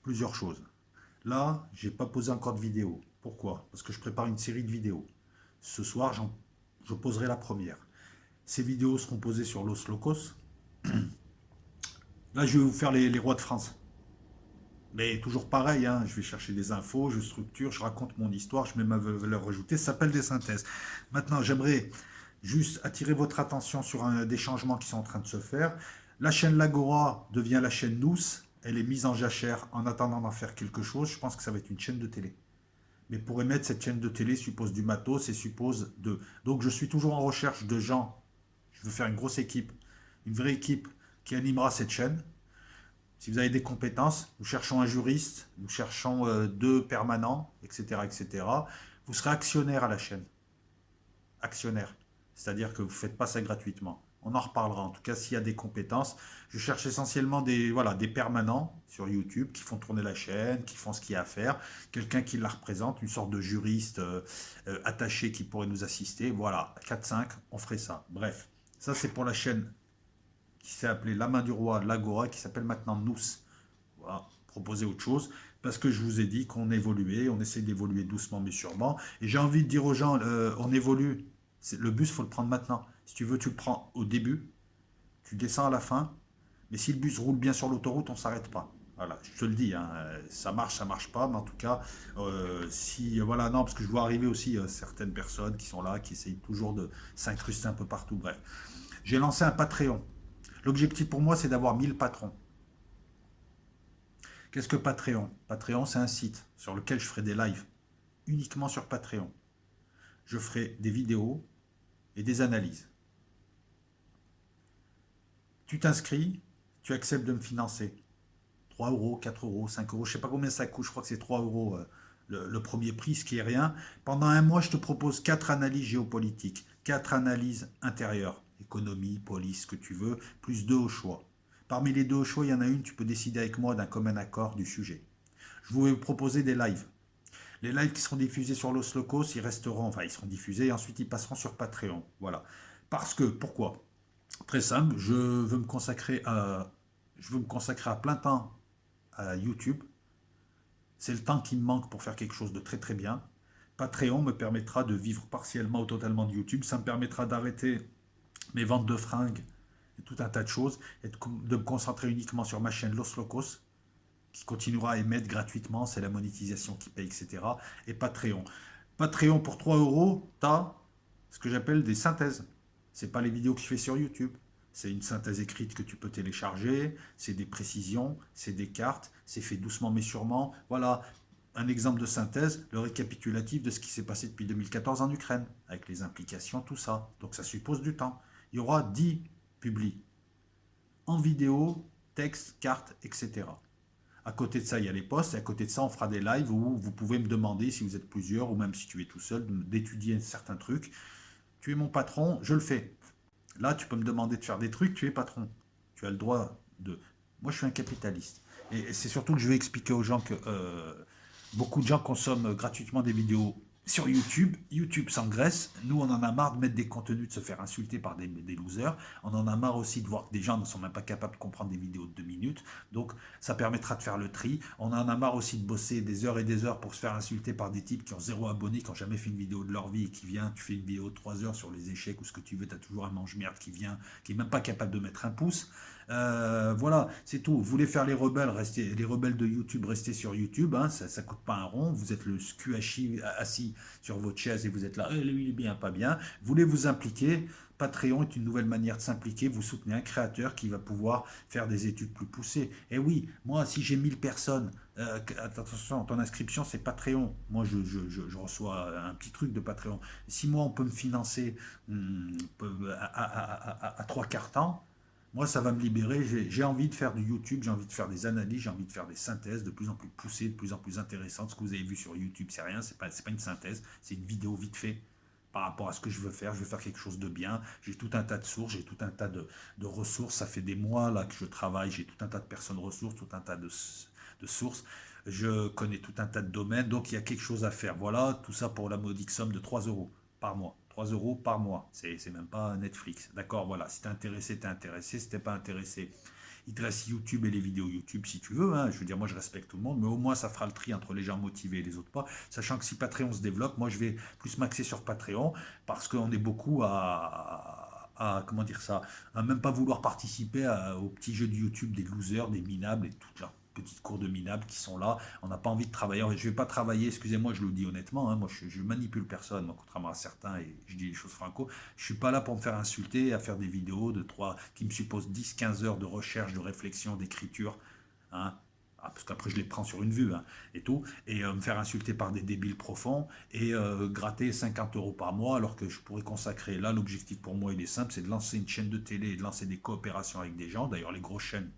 plusieurs choses. Là, j'ai pas posé encore de vidéo. Pourquoi? Parce que je prépare une série de vidéos. Ce soir, je poserai la première. Ces vidéos seront posées sur Los Locos. Là, je vais vous faire les rois de France. Mais toujours pareil, hein, je vais chercher des infos, je structure, je raconte mon histoire, je mets ma valeur ajoutée, ça s'appelle des synthèses. Maintenant, j'aimerais juste attirer votre attention sur des changements qui sont en train de se faire. La chaîne Lagora devient la chaîne Nous, elle est mise en jachère en attendant d'en faire quelque chose. Je pense que ça va être une chaîne de télé. Mais pour émettre cette chaîne de télé suppose du matos et suppose de... Donc je suis toujours en recherche de gens. Je veux faire une grosse équipe, une vraie équipe qui animera cette chaîne. Si vous avez des compétences, nous cherchons un juriste, nous cherchons deux permanents, etc., etc. Vous serez actionnaire à la chaîne. Actionnaire. C'est-à-dire que vous ne faites pas ça gratuitement. On en reparlera. En tout cas, s'il y a des compétences, je cherche essentiellement des permanents sur YouTube qui font tourner la chaîne, qui font ce qu'il y a à faire, quelqu'un qui la représente, une sorte de juriste attaché qui pourrait nous assister. Voilà, 4-5, on ferait ça. Bref, ça c'est pour la chaîne qui s'est appelée La Main du Roi, l'Agora, qui s'appelle maintenant Nous. Voilà, proposer autre chose, parce que je vous ai dit qu'on évoluait, on essaie d'évoluer doucement mais sûrement. Et j'ai envie de dire aux gens, on évolue. Le bus, il faut le prendre maintenant. Si tu veux, tu le prends au début, tu descends à la fin, mais si le bus roule bien sur l'autoroute, on ne s'arrête pas. Voilà, je te le dis, hein, ça marche pas, mais en tout cas, si, voilà, non, parce que je vois arriver aussi certaines personnes qui sont là, qui essayent toujours de s'incruster un peu partout, bref. J'ai lancé un Patreon. L'objectif pour moi, c'est d'avoir 1000 patrons. Qu'est-ce que Patreon? Patreon, c'est un site sur lequel je ferai des lives, uniquement sur Patreon. Je ferai des vidéos et des analyses. Tu t'inscris, tu acceptes de me financer. 3 euros, 4 euros, 5 euros, je ne sais pas combien ça coûte, je crois que c'est 3 euros le premier prix, ce qui est rien. Pendant un mois, je te propose 4 analyses géopolitiques, 4 analyses intérieures, économie, police, ce que tu veux, plus 2 au choix. Parmi les 2 au choix, il y en a une, tu peux décider avec moi d'un commun accord du sujet. Je vais vous proposer des lives. Les lives qui seront diffusés sur Los Locos, ils resteront, enfin ils seront diffusés et ensuite ils passeront sur Patreon. Voilà. Parce que, pourquoi? Très simple, je veux me consacrer à plein temps à YouTube. C'est le temps qui me manque pour faire quelque chose de très très bien. Patreon me permettra de vivre partiellement ou totalement de YouTube. Ça me permettra d'arrêter mes ventes de fringues et tout un tas de choses et de me concentrer uniquement sur ma chaîne Los Locos qui continuera à émettre gratuitement. C'est la monétisation qui paye, etc. Et Patreon. Patreon pour 3 euros, tu as ce que j'appelle des synthèses. C'est pas les vidéos que je fais sur YouTube. C'est une synthèse écrite que tu peux télécharger, c'est des précisions, c'est des cartes, c'est fait doucement mais sûrement. Voilà un exemple de synthèse, le récapitulatif de ce qui s'est passé depuis 2014 en Ukraine, avec les implications, tout ça. Donc ça suppose du temps. Il y aura 10 publis en vidéo, texte, carte, etc. À côté de ça, il y a les posts, et à côté de ça, on fera des lives où vous pouvez me demander, si vous êtes plusieurs, ou même si tu es tout seul, d'étudier certains trucs. Tu es mon patron, je le fais. Là, tu peux me demander de faire des trucs, tu es patron. Tu as le droit de... Moi, je suis un capitaliste. Et c'est surtout que je vais expliquer aux gens que beaucoup de gens consomment gratuitement des vidéos sur YouTube. YouTube s'engraisse. Nous, on en a marre de mettre des contenus, de se faire insulter par des losers. On en a marre aussi de voir que des gens ne sont même pas capables de comprendre des vidéos de 2 minutes. Donc, ça permettra de faire le tri. On en a marre aussi de bosser des heures et des heures pour se faire insulter par des types qui ont 0 abonnés, qui n'ont jamais fait une vidéo de leur vie et qui vient, tu fais une vidéo de 3 heures sur les échecs ou ce que tu veux, tu as toujours un mange-merde qui vient, qui n'est même pas capable de mettre un pouce. Voilà, c'est tout. Vous voulez faire les rebelles, restez, les rebelles de YouTube, restez sur YouTube, hein, ça ne coûte pas un rond. Vous êtes le cul assis sur votre chaise et vous êtes là, lui il est bien, pas bien. Vous voulez vous impliquer? Patreon est une nouvelle manière de s'impliquer. Vous soutenez un créateur qui va pouvoir faire des études plus poussées. Et oui, moi, si j'ai 1000 personnes, attention, ton inscription, c'est Patreon. Moi, je reçois un petit truc de Patreon. Si moi, on peut me financer à 3 quarts temps, moi, ça va me libérer. J'ai envie de faire du YouTube, j'ai envie de faire des analyses, j'ai envie de faire des synthèses de plus en plus poussées, de plus en plus intéressantes. Ce que vous avez vu sur YouTube, c'est rien, c'est pas une synthèse, c'est une vidéo vite fait par rapport à ce que je veux faire. Je veux faire quelque chose de bien. J'ai tout un tas de sources, j'ai tout un tas de ressources. Ça fait des mois là que je travaille, j'ai tout un tas de personnes ressources, tout un tas de sources. Je connais tout un tas de domaines, donc il y a quelque chose à faire. Voilà, tout ça pour la modique somme de 3 euros par mois. 3 euros par mois, c'est même pas Netflix. D'accord, voilà, si t'es intéressé, t'es intéressé. Si t'es pas intéressé, Il te reste YouTube et les vidéos YouTube si tu veux, hein. Je veux dire, moi je respecte tout le monde, mais au moins ça fera le tri entre les gens motivés et les autres pas. Sachant que si Patreon se développe, moi je vais plus m'axer sur Patreon parce qu'on est beaucoup comment dire ça, à même pas vouloir participer aux petits jeux de YouTube des losers, des minables et toutes leurs petites cours de minables qui sont là. On n'a pas envie de travailler. Je vais pas travailler, excusez-moi, je le dis honnêtement, hein, moi je manipule personne, moi, contrairement à certains, et je dis les choses franco. Je suis pas là pour me faire insulter, à faire des vidéos de 3 qui me supposent 10-15 heures de recherche, de réflexion, d'écriture. Hein. Parce qu'après je les prends sur une vue, hein, et tout, et me faire insulter par des débiles profonds et gratter 50 euros par mois alors que je pourrais consacrer, là l'objectif pour moi il est simple, c'est de lancer une chaîne de télé et de lancer des coopérations avec des gens, d'ailleurs les grosses chaînes,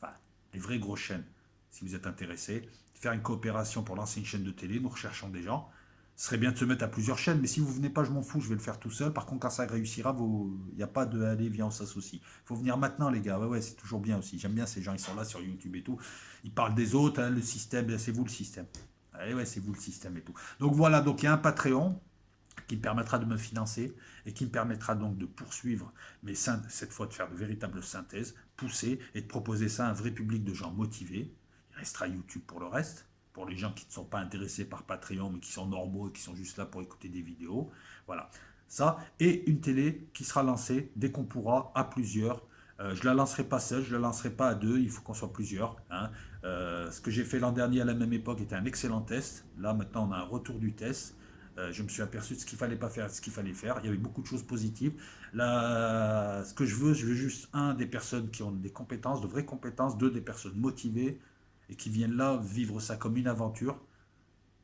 enfin les vraies grosses chaînes, si vous êtes intéressés, faire une coopération pour lancer une chaîne de télé, nous recherchons des gens. Ce serait bien de se mettre à plusieurs chaînes, mais si vous venez pas, je m'en fous, je vais le faire tout seul. Par contre, quand ça réussira, il n'y a pas de allez, viens, on s'associe. Il faut venir maintenant, les gars. Ouais, ouais, c'est toujours bien aussi. J'aime bien ces gens, ils sont là sur YouTube et tout. Ils parlent des autres, hein, le système, c'est vous le système. Allez, ouais, c'est vous le système et tout. Donc voilà, donc il y a un Patreon qui me permettra de me financer et qui me permettra donc de poursuivre, mais cette fois de faire de véritables synthèses, pousser et de proposer ça à un vrai public de gens motivés. Il restera YouTube pour le reste, pour les gens qui ne sont pas intéressés par Patreon, mais qui sont normaux et qui sont juste là pour écouter des vidéos. Voilà, ça, et une télé qui sera lancée dès qu'on pourra, à plusieurs. Je ne la lancerai pas seul, je ne la lancerai pas à deux, il faut qu'on soit plusieurs. Hein. Ce que j'ai fait l'an dernier à la même époque était un excellent test. Là, maintenant, on a un retour du test. Je me suis aperçu de ce qu'il fallait pas faire, de ce qu'il fallait faire. Il y avait beaucoup de choses positives. Là, ce que je veux juste, un, des personnes qui ont des compétences, de vraies compétences, deux, des personnes motivées et qui viennent là vivre ça comme une aventure.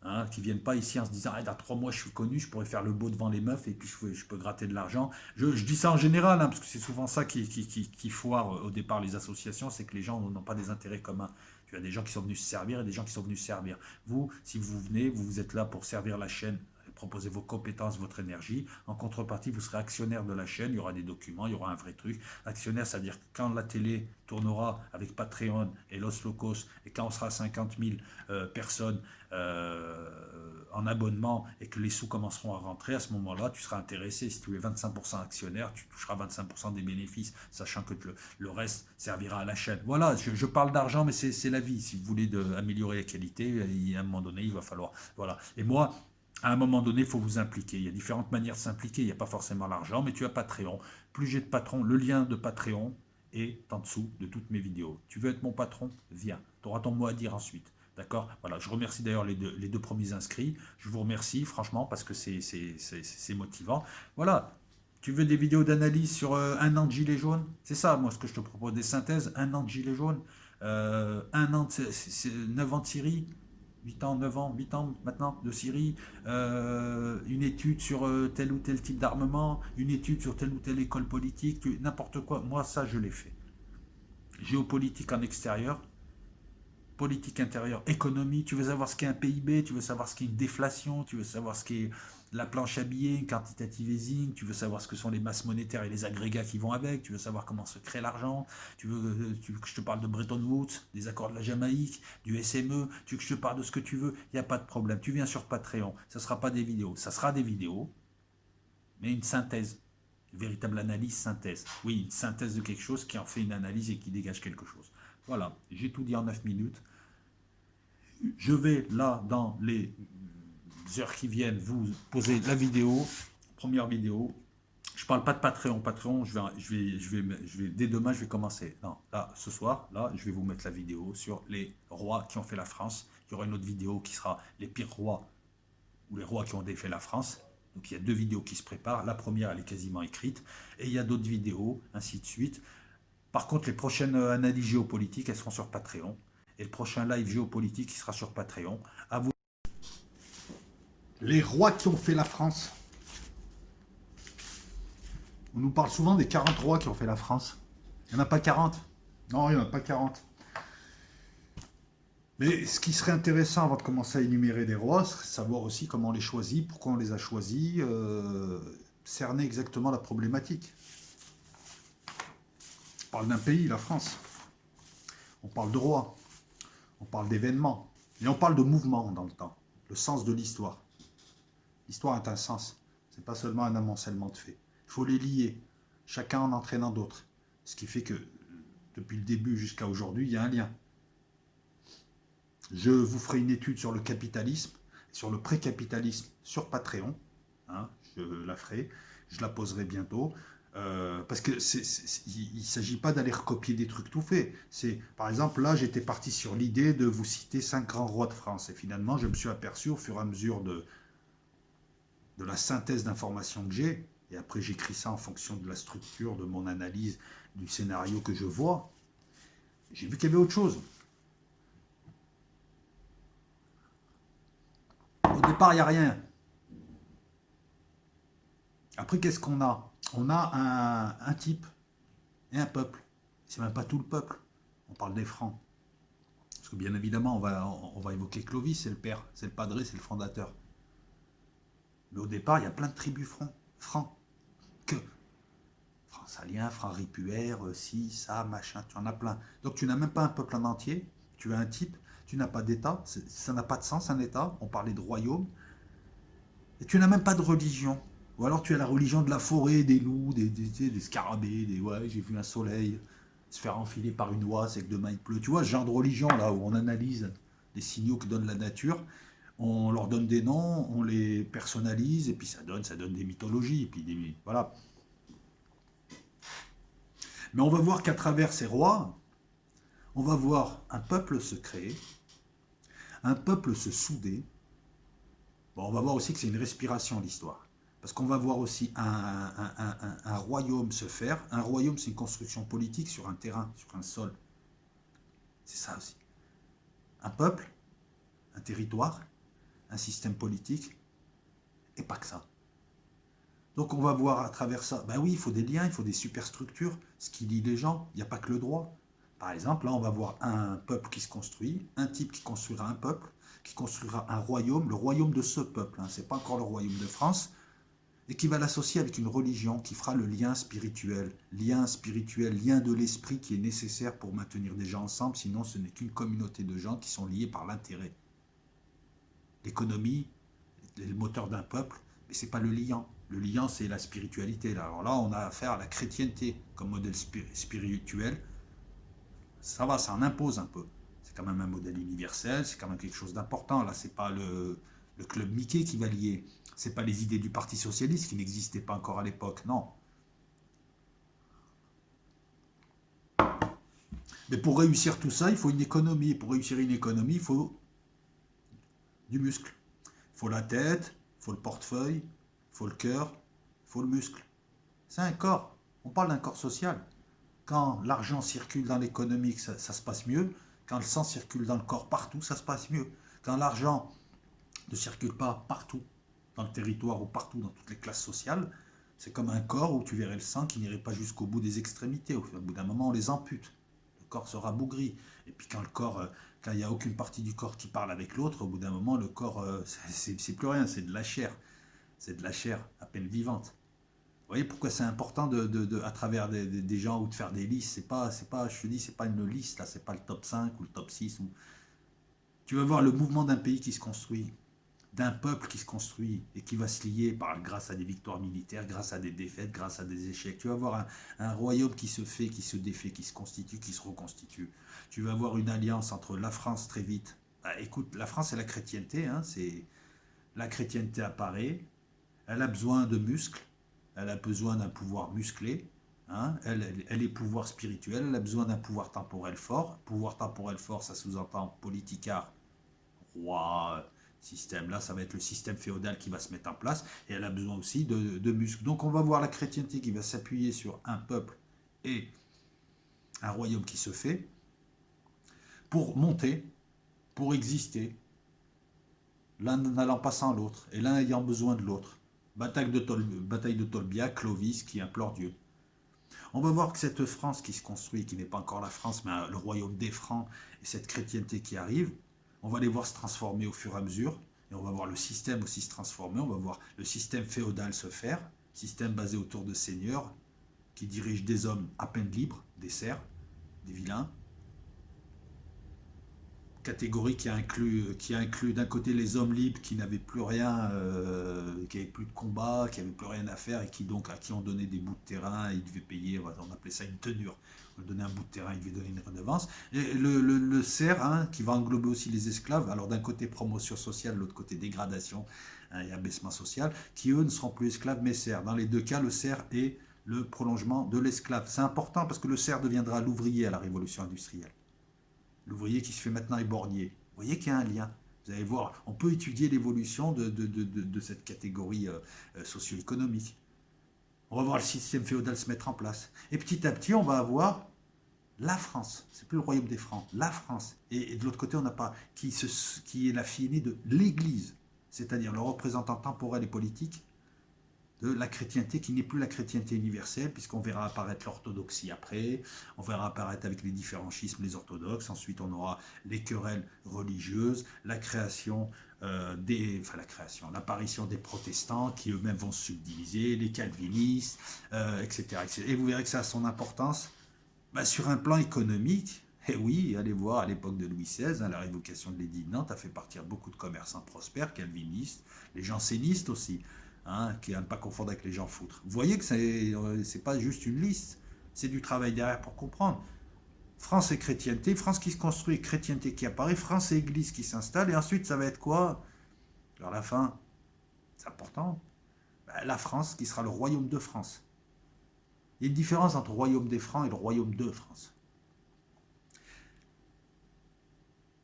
Hein, qui viennent pas ici en se disant ah, dans 3 mois je suis connu, je pourrais faire le beau devant les meufs et puis je peux gratter de l'argent. Je dis ça en général, hein, parce que c'est souvent ça qui foire au départ les associations, c'est que les gens n'ont pas des intérêts communs. Tu as des gens qui sont venus se servir et des gens qui sont venus servir. Vous, si vous venez, vous êtes là pour servir la chaîne, proposer vos compétences, votre énergie. En contrepartie, vous serez actionnaire de la chaîne, il y aura des documents, il y aura un vrai truc. Actionnaire, c'est-à-dire que quand la télé tournera avec Patreon et Los Locos, et quand on sera à 50 000 personnes en abonnement et que les sous commenceront à rentrer, à ce moment-là, tu seras intéressé. Si tu es 25% actionnaire, tu toucheras 25% des bénéfices, sachant que le reste servira à la chaîne. Voilà, je parle d'argent, mais c'est la vie. Si vous voulez améliorer la qualité, à un moment donné, il va falloir. Voilà. Et moi, à un moment donné, il faut vous impliquer. Il y a différentes manières de s'impliquer. Il n'y a pas forcément l'argent, mais tu as Patreon. Plus j'ai de patrons, le lien de Patreon est en dessous de toutes mes vidéos. Tu veux être mon patron? Viens. Tu auras ton mot à dire ensuite. D'accord. Voilà, je remercie d'ailleurs les deux premiers inscrits. Je vous remercie franchement parce que c'est motivant. Voilà. Tu veux des vidéos d'analyse sur un an de gilet jaune? C'est ça, moi, ce que je te propose. Des synthèses, un an de gilet jaune, un an de 9 ans de Syrie, 8 ans, 9 ans, 8 ans maintenant de Syrie, une étude sur tel ou tel type d'armement, une étude sur telle ou telle école politique, n'importe quoi. Moi, ça, je l'ai fait. Géopolitique en extérieur, politique intérieure, économie, tu veux savoir ce qu'est un PIB, tu veux savoir ce qu'est une déflation, tu veux savoir ce qu'est la planche à billets, quantitative easing, tu veux savoir ce que sont les masses monétaires et les agrégats qui vont avec, tu veux savoir comment se crée l'argent, tu veux que je te parle de Bretton Woods, des accords de la Jamaïque, du SME, tu veux que je te parle de ce que tu veux, il n'y a pas de problème, tu viens sur Patreon, ça ne sera pas des vidéos, ça sera des vidéos, mais une synthèse, une véritable analyse synthèse. Oui, une synthèse de quelque chose qui en fait une analyse et qui dégage quelque chose. Voilà, j'ai tout dit en 9 minutes. Je vais là, dans les heures qui viennent, vous poser la vidéo, première vidéo. Je parle pas de Patreon. Patreon, dès demain, je vais commencer. Non, là, ce soir, là, je vais vous mettre la vidéo sur les rois qui ont fait la France. Il y aura une autre vidéo qui sera les pires rois ou les rois qui ont défait la France. Donc il y a 2 vidéos qui se préparent. La première, elle est quasiment écrite. Et il y a d'autres vidéos, ainsi de suite. Par contre, les prochaines analyses géopolitiques, elles seront sur Patreon. Et le prochain live géopolitique, il sera sur Patreon. À vous. Les rois qui ont fait la France. On nous parle souvent des 40 rois qui ont fait la France. Il n'y en a pas 40. Non, il n'y en a pas 40. Mais ce qui serait intéressant avant de commencer à énumérer des rois, c'est savoir aussi comment on les choisit, pourquoi on les a choisis, cerner exactement la problématique. On parle d'un pays, la France. On parle de rois. On parle d'événements. Et on parle de mouvements dans le temps. Le sens de l'histoire. L'histoire est un sens. Ce n'est pas seulement un amoncellement de faits. Il faut les lier, chacun en entraînant d'autres. Ce qui fait que Depuis le début jusqu'à aujourd'hui, il y a un lien. Je vous ferai une étude sur le capitalisme, sur le pré-capitalisme sur Patreon. Hein, je la ferai, je la poserai bientôt. Parce que il ne s'agit pas d'aller recopier des trucs tout faits. Par exemple, là, j'étais parti sur l'idée de vous citer 5 grands rois de France. Et finalement, je me suis aperçu au fur et à mesure de la synthèse d'informations que j'ai, et après j'écris ça en fonction de la structure, de mon analyse, du scénario que je vois, j'ai vu qu'il y avait autre chose. Au départ, il n'y a rien. Après, qu'est-ce qu'on a? On a un type et un peuple. C'est même pas tout le peuple. On parle des Francs. Parce que bien évidemment, on va évoquer Clovis, c'est le père, c'est le padré, c'est le fondateur. Mais au départ, il y a plein de tribus francs. Que francs saliens, francs ripuaires, ci, ça, machin, tu en as plein. Donc tu n'as même pas un peuple en entier, tu as un type, tu n'as pas d'État, ça n'a pas de sens un État, on parlait de royaume, et tu n'as même pas de religion. Ou alors tu as la religion de la forêt, des loups, des scarabées, ouais, j'ai vu un soleil se faire enfiler par une oie, c'est que demain il pleut. Tu vois, ce genre de religion là où on analyse les signaux que donne la nature, on leur donne des noms, on les personnalise, et puis ça donne des mythologies, et puis voilà. Mais on va voir qu'à travers ces rois, on va voir un peuple se créer, un peuple se souder. Bon, on va voir aussi que c'est une respiration l'histoire. Parce qu'on va voir aussi un royaume se faire. Un royaume, c'est une construction politique sur un terrain, sur un sol. C'est ça aussi. Un peuple, un territoire, un système politique, et pas que ça. Donc on va voir à travers ça, ben oui, il faut des liens, il faut des superstructures, ce qui lie les gens, il n'y a pas que le droit. Par exemple, là on va voir un peuple qui se construit, un type qui construira un peuple, qui construira un royaume, le royaume de ce peuple, hein, ce n'est pas encore le royaume de France, et qui va l'associer avec une religion qui fera le lien spirituel, lien de l'esprit qui est nécessaire pour maintenir des gens ensemble, sinon ce n'est qu'une communauté de gens qui sont liés par l'intérêt. L'économie est le moteur d'un peuple, mais ce n'est pas le liant. Le liant, c'est la spiritualité. Alors là, on a affaire à la chrétienté comme modèle spirituel. Ça va, ça en impose un peu. C'est quand même un modèle universel, c'est quand même quelque chose d'important. Là, c'est pas le club Mickey qui va lier. C'est pas les idées du Parti Socialiste qui n'existaient pas encore à l'époque, non. Mais pour réussir tout ça, il faut une économie. Pour réussir une économie, il faut du muscle. Il faut la tête, il faut le portefeuille, il faut le cœur, il faut le muscle. C'est un corps. On parle d'un corps social. Quand l'argent circule dans l'économie, ça se passe mieux. Quand le sang circule dans le corps partout, ça se passe mieux. Quand l'argent ne circule pas partout dans le territoire ou partout dans toutes les classes sociales, c'est comme un corps où tu verrais le sang qui n'irait pas jusqu'au bout des extrémités. Au bout d'un moment, on les ampute. Le corps sera bougri. Et puis quand il n'y a aucune partie du corps qui parle avec l'autre, au bout d'un moment, le corps, c'est plus rien, c'est de la chair. C'est de la chair à peine vivante. Vous voyez pourquoi c'est important à travers des gens ou de faire des listes. Je te dis, c'est pas une liste, là, c'est pas le top 5 ou le top 6. Tu vas voir le mouvement d'un pays qui se construit, d'un peuple qui se construit et qui va se lier grâce à des victoires militaires, grâce à des défaites, grâce à des échecs. Tu vas voir un royaume qui se fait, qui se défait, qui se constitue, qui se reconstitue. Tu vas voir une alliance entre la France très vite. Bah, écoute, la France et la chrétienté, hein, la chrétienté apparaît, elle a besoin de muscles, elle a besoin d'un pouvoir musclé, hein, elle est pouvoir spirituel, elle a besoin d'un pouvoir temporel fort. Pouvoir temporel fort, ça sous-entend politicard, roi, système. Là, ça va être le système féodal qui va se mettre en place, et elle a besoin aussi de muscles. Donc on va voir la chrétienté qui va s'appuyer sur un peuple et un royaume qui se fait pour monter, pour exister, l'un n'allant pas sans l'autre, et l'un ayant besoin de l'autre. Bataille de Tolbiac, Clovis qui implore Dieu. On va voir que cette France qui se construit, qui n'est pas encore la France, mais le royaume des Francs, et cette chrétienté qui arrive, on va les voir se transformer au fur et à mesure, et on va voir le système aussi se transformer, on va voir le système féodal se faire, système basé autour de seigneurs, qui dirigent des hommes à peine libres, des serfs, des vilains, catégorie qui a inclus d'un côté les hommes libres qui n'avaient plus rien, qui n'avaient plus de combat, qui n'avaient plus rien à faire et qui donc à qui on donnait des bouts de terrain et ils devaient payer, on appelait ça une tenure. On donnait un bout de terrain, ils devaient donner une redevance. Et le CER, hein, qui va englober aussi les esclaves, alors d'un côté promotion sociale, de l'autre côté dégradation, hein, et abaissement social, qui eux ne seront plus esclaves mais CER. Dans les deux cas, le CER est le prolongement de l'esclave. C'est important parce que le CER deviendra l'ouvrier à la révolution industrielle. L'ouvrier qui se fait maintenant éborgner. Vous voyez qu'il y a un lien. Vous allez voir, on peut étudier l'évolution de cette catégorie socio-économique. On va voir le système féodal se mettre en place. Et petit à petit, on va avoir la France. C'est plus le royaume des Francs, la France. Et de l'autre côté, on n'a pas qui est la fille aînée de l'Église, c'est-à-dire le représentant temporel et politique de la chrétienté qui n'est plus la chrétienté universelle, puisqu'on verra apparaître l'orthodoxie après, on verra apparaître avec les différents schismes les orthodoxes, ensuite on aura les querelles religieuses, la création l'apparition des protestants qui eux-mêmes vont se subdiviser, les calvinistes, etc., etc. Et vous verrez que ça a son importance sur un plan économique. Et oui, allez voir à l'époque de Louis XVI, hein, la révocation de l'édit de Nantes a fait partir beaucoup de commerçants prospères, calvinistes, les jansénistes aussi, hein, qui à ne pas confondre avec les gens foutres. Vous voyez que c'est pas juste une liste, c'est du travail derrière pour comprendre. France et chrétienté, France qui se construit, chrétienté qui apparaît, France et église qui s'installe, et ensuite ça va être quoi? Vers la fin, c'est important, la France qui sera le royaume de France. Il y a une différence entre le royaume des Francs et le royaume de France.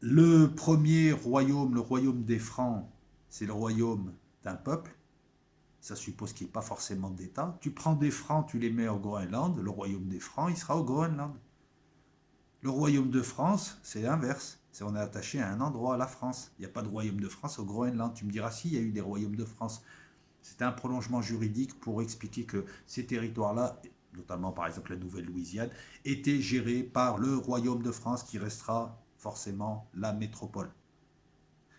Le premier royaume, le royaume des Francs, c'est le royaume d'un peuple. Ça suppose qu'il n'y ait pas forcément d'État. Tu prends des Francs, tu les mets au Groenland, le royaume des Francs, il sera au Groenland. Le royaume de France, c'est l'inverse. On est attaché à un endroit, la France. Il n'y a pas de royaume de France au Groenland. Tu me diras, si, il y a eu des royaumes de France. C'était un prolongement juridique pour expliquer que ces territoires-là, notamment par exemple la Nouvelle-Louisiane, étaient gérés par le royaume de France qui restera forcément la métropole.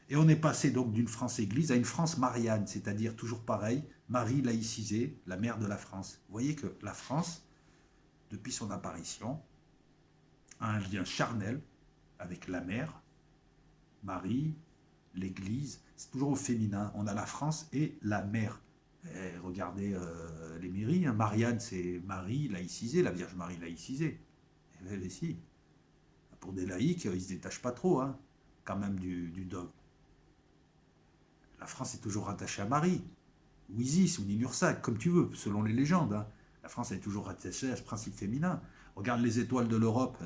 Et on est passé donc d'une France-Église à une France mariane, c'est-à-dire toujours pareil, Marie laïcisée, la mère de la France. Vous voyez que la France, depuis son apparition, a un lien charnel avec la mère, Marie, l'Église, c'est toujours au féminin. On a la France et la mère. Et regardez les mairies, hein. Marianne, c'est Marie laïcisée, la Vierge Marie laïcisée. Et elle ici. Pour des laïcs, ils ne se détachent pas trop, hein, quand même, du dogme. La France est toujours rattachée à Marie, ou Isis, ou Ninursa, comme tu veux, selon les légendes. Hein. La France est toujours rattachée à ce principe féminin. Regarde les étoiles de l'Europe.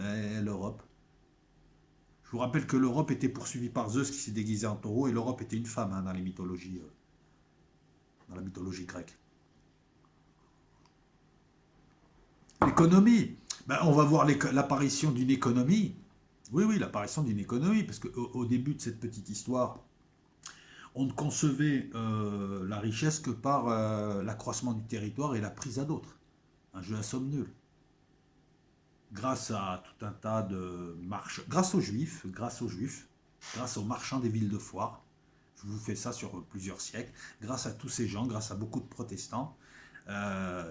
L'Europe. Je vous rappelle que l'Europe était poursuivie par Zeus qui s'est déguisé en taureau, et l'Europe était une femme, hein, dans la mythologie grecque. L'économie. On va voir l'apparition d'une économie. Oui, l'apparition d'une économie, parce qu'au début de cette petite histoire, on ne concevait la richesse que par l'accroissement du territoire et la prise à d'autres. Un jeu à somme nulle. Grâce à tout un tas de marches, grâce aux Juifs, grâce aux marchands des villes de foire, je vous fais ça sur plusieurs siècles, grâce à tous ces gens, grâce à beaucoup de protestants,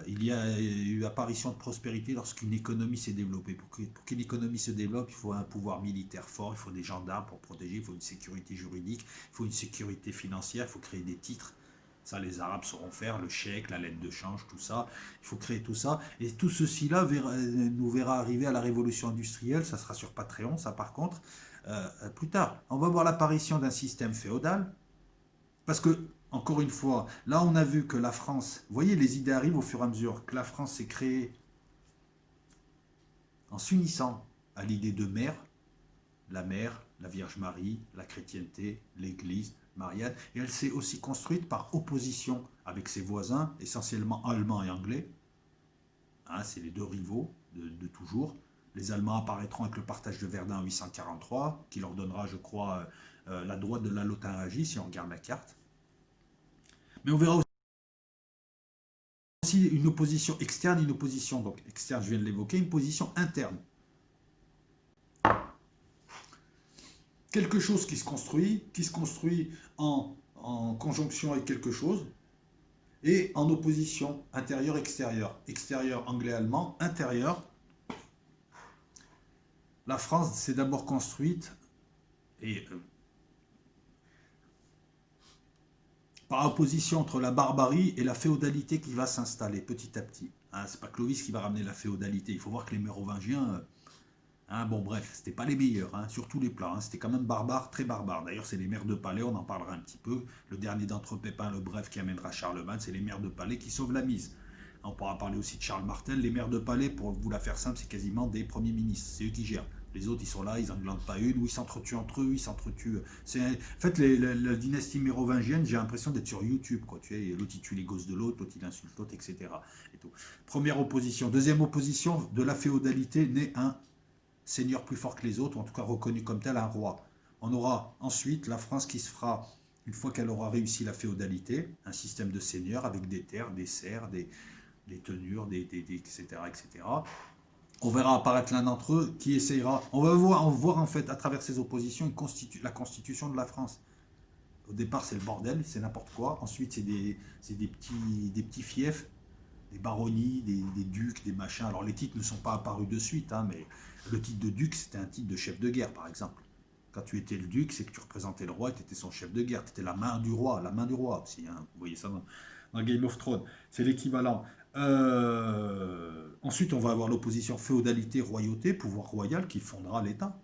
il y a eu apparition de prospérité lorsqu'une économie s'est développée. Pour qu'une économie se développe, il faut un pouvoir militaire fort, il faut des gendarmes pour protéger, il faut une sécurité juridique, il faut une sécurité financière, il faut créer des titres. Ça, les Arabes sauront faire, le chèque, la lettre de change, tout ça. Il faut créer tout ça. Et tout ceci-là nous verra arriver à la révolution industrielle. Ça sera sur Patreon, ça par contre, plus tard. On va voir l'apparition d'un système féodal. Parce que, encore une fois, là on a vu que la France, vous voyez, les idées arrivent au fur et à mesure, que la France s'est créée en s'unissant à l'idée de mère, la Vierge Marie, la chrétienté, l'Église, Marianne, et elle s'est aussi construite par opposition avec ses voisins, essentiellement allemands et anglais. Hein, c'est les deux rivaux de toujours. Les Allemands apparaîtront avec le partage de Verdun en 843, qui leur donnera, je crois, la droite de la Lotharingie, si on regarde la carte. Mais on verra aussi une opposition externe, une opposition, donc externe, je viens de l'évoquer, une position interne. Quelque chose qui se construit en conjonction avec quelque chose, et en opposition intérieur-extérieur. Extérieur anglais-allemand, intérieur. La France s'est d'abord construite Et par opposition entre la barbarie et la féodalité qui va s'installer petit à petit. Hein, c'est pas Clovis qui va ramener la féodalité. Il faut voir que les Mérovingiens, hein, bon bref, c'était pas les meilleurs, hein, sur tous les plans. Hein, c'était quand même barbare, très barbare. D'ailleurs, c'est les maires de palais, on en parlera un petit peu. Le dernier d'entre Pépin le Bref qui amènera Charlemagne, c'est les maires de palais qui sauvent la mise. On pourra parler aussi de Charles Martel. Les maires de palais, pour vous la faire simple, c'est quasiment des premiers ministres. C'est eux qui gèrent. Les autres, ils sont là, ils n'en glandent pas une, ou ils s'entretuent entre eux, ils s'entretuent. En fait, la dynastie mérovingienne, j'ai l'impression d'être sur YouTube. Quoi. Tu sais, l'autre, il tue les gosses de l'autre, l'autre, il insulte l'autre, etc. Et tout. Première opposition. Deuxième opposition, de la féodalité naît un seigneur plus fort que les autres, ou en tout cas reconnu comme tel, un roi. On aura ensuite la France qui se fera, une fois qu'elle aura réussi la féodalité, un système de seigneurs avec des terres, des serfs, des tenures, etc., etc. On verra apparaître l'un d'entre eux qui essayera. On va voir en fait à travers ces oppositions la constitution de la France. Au départ, c'est le bordel, c'est n'importe quoi. Ensuite, c'est des petits fiefs, des baronnies, des ducs, des machins. Alors, les titres ne sont pas apparus de suite, hein, mais le titre de duc, c'était un titre de chef de guerre, par exemple. Quand tu étais le duc, c'est que tu représentais le roi, tu étais son chef de guerre, tu étais la main du roi aussi. Hein. Vous voyez ça dans Game of Thrones. C'est l'équivalent. Ensuite, on va avoir l'opposition féodalité-royauté, pouvoir royal qui fondera l'État.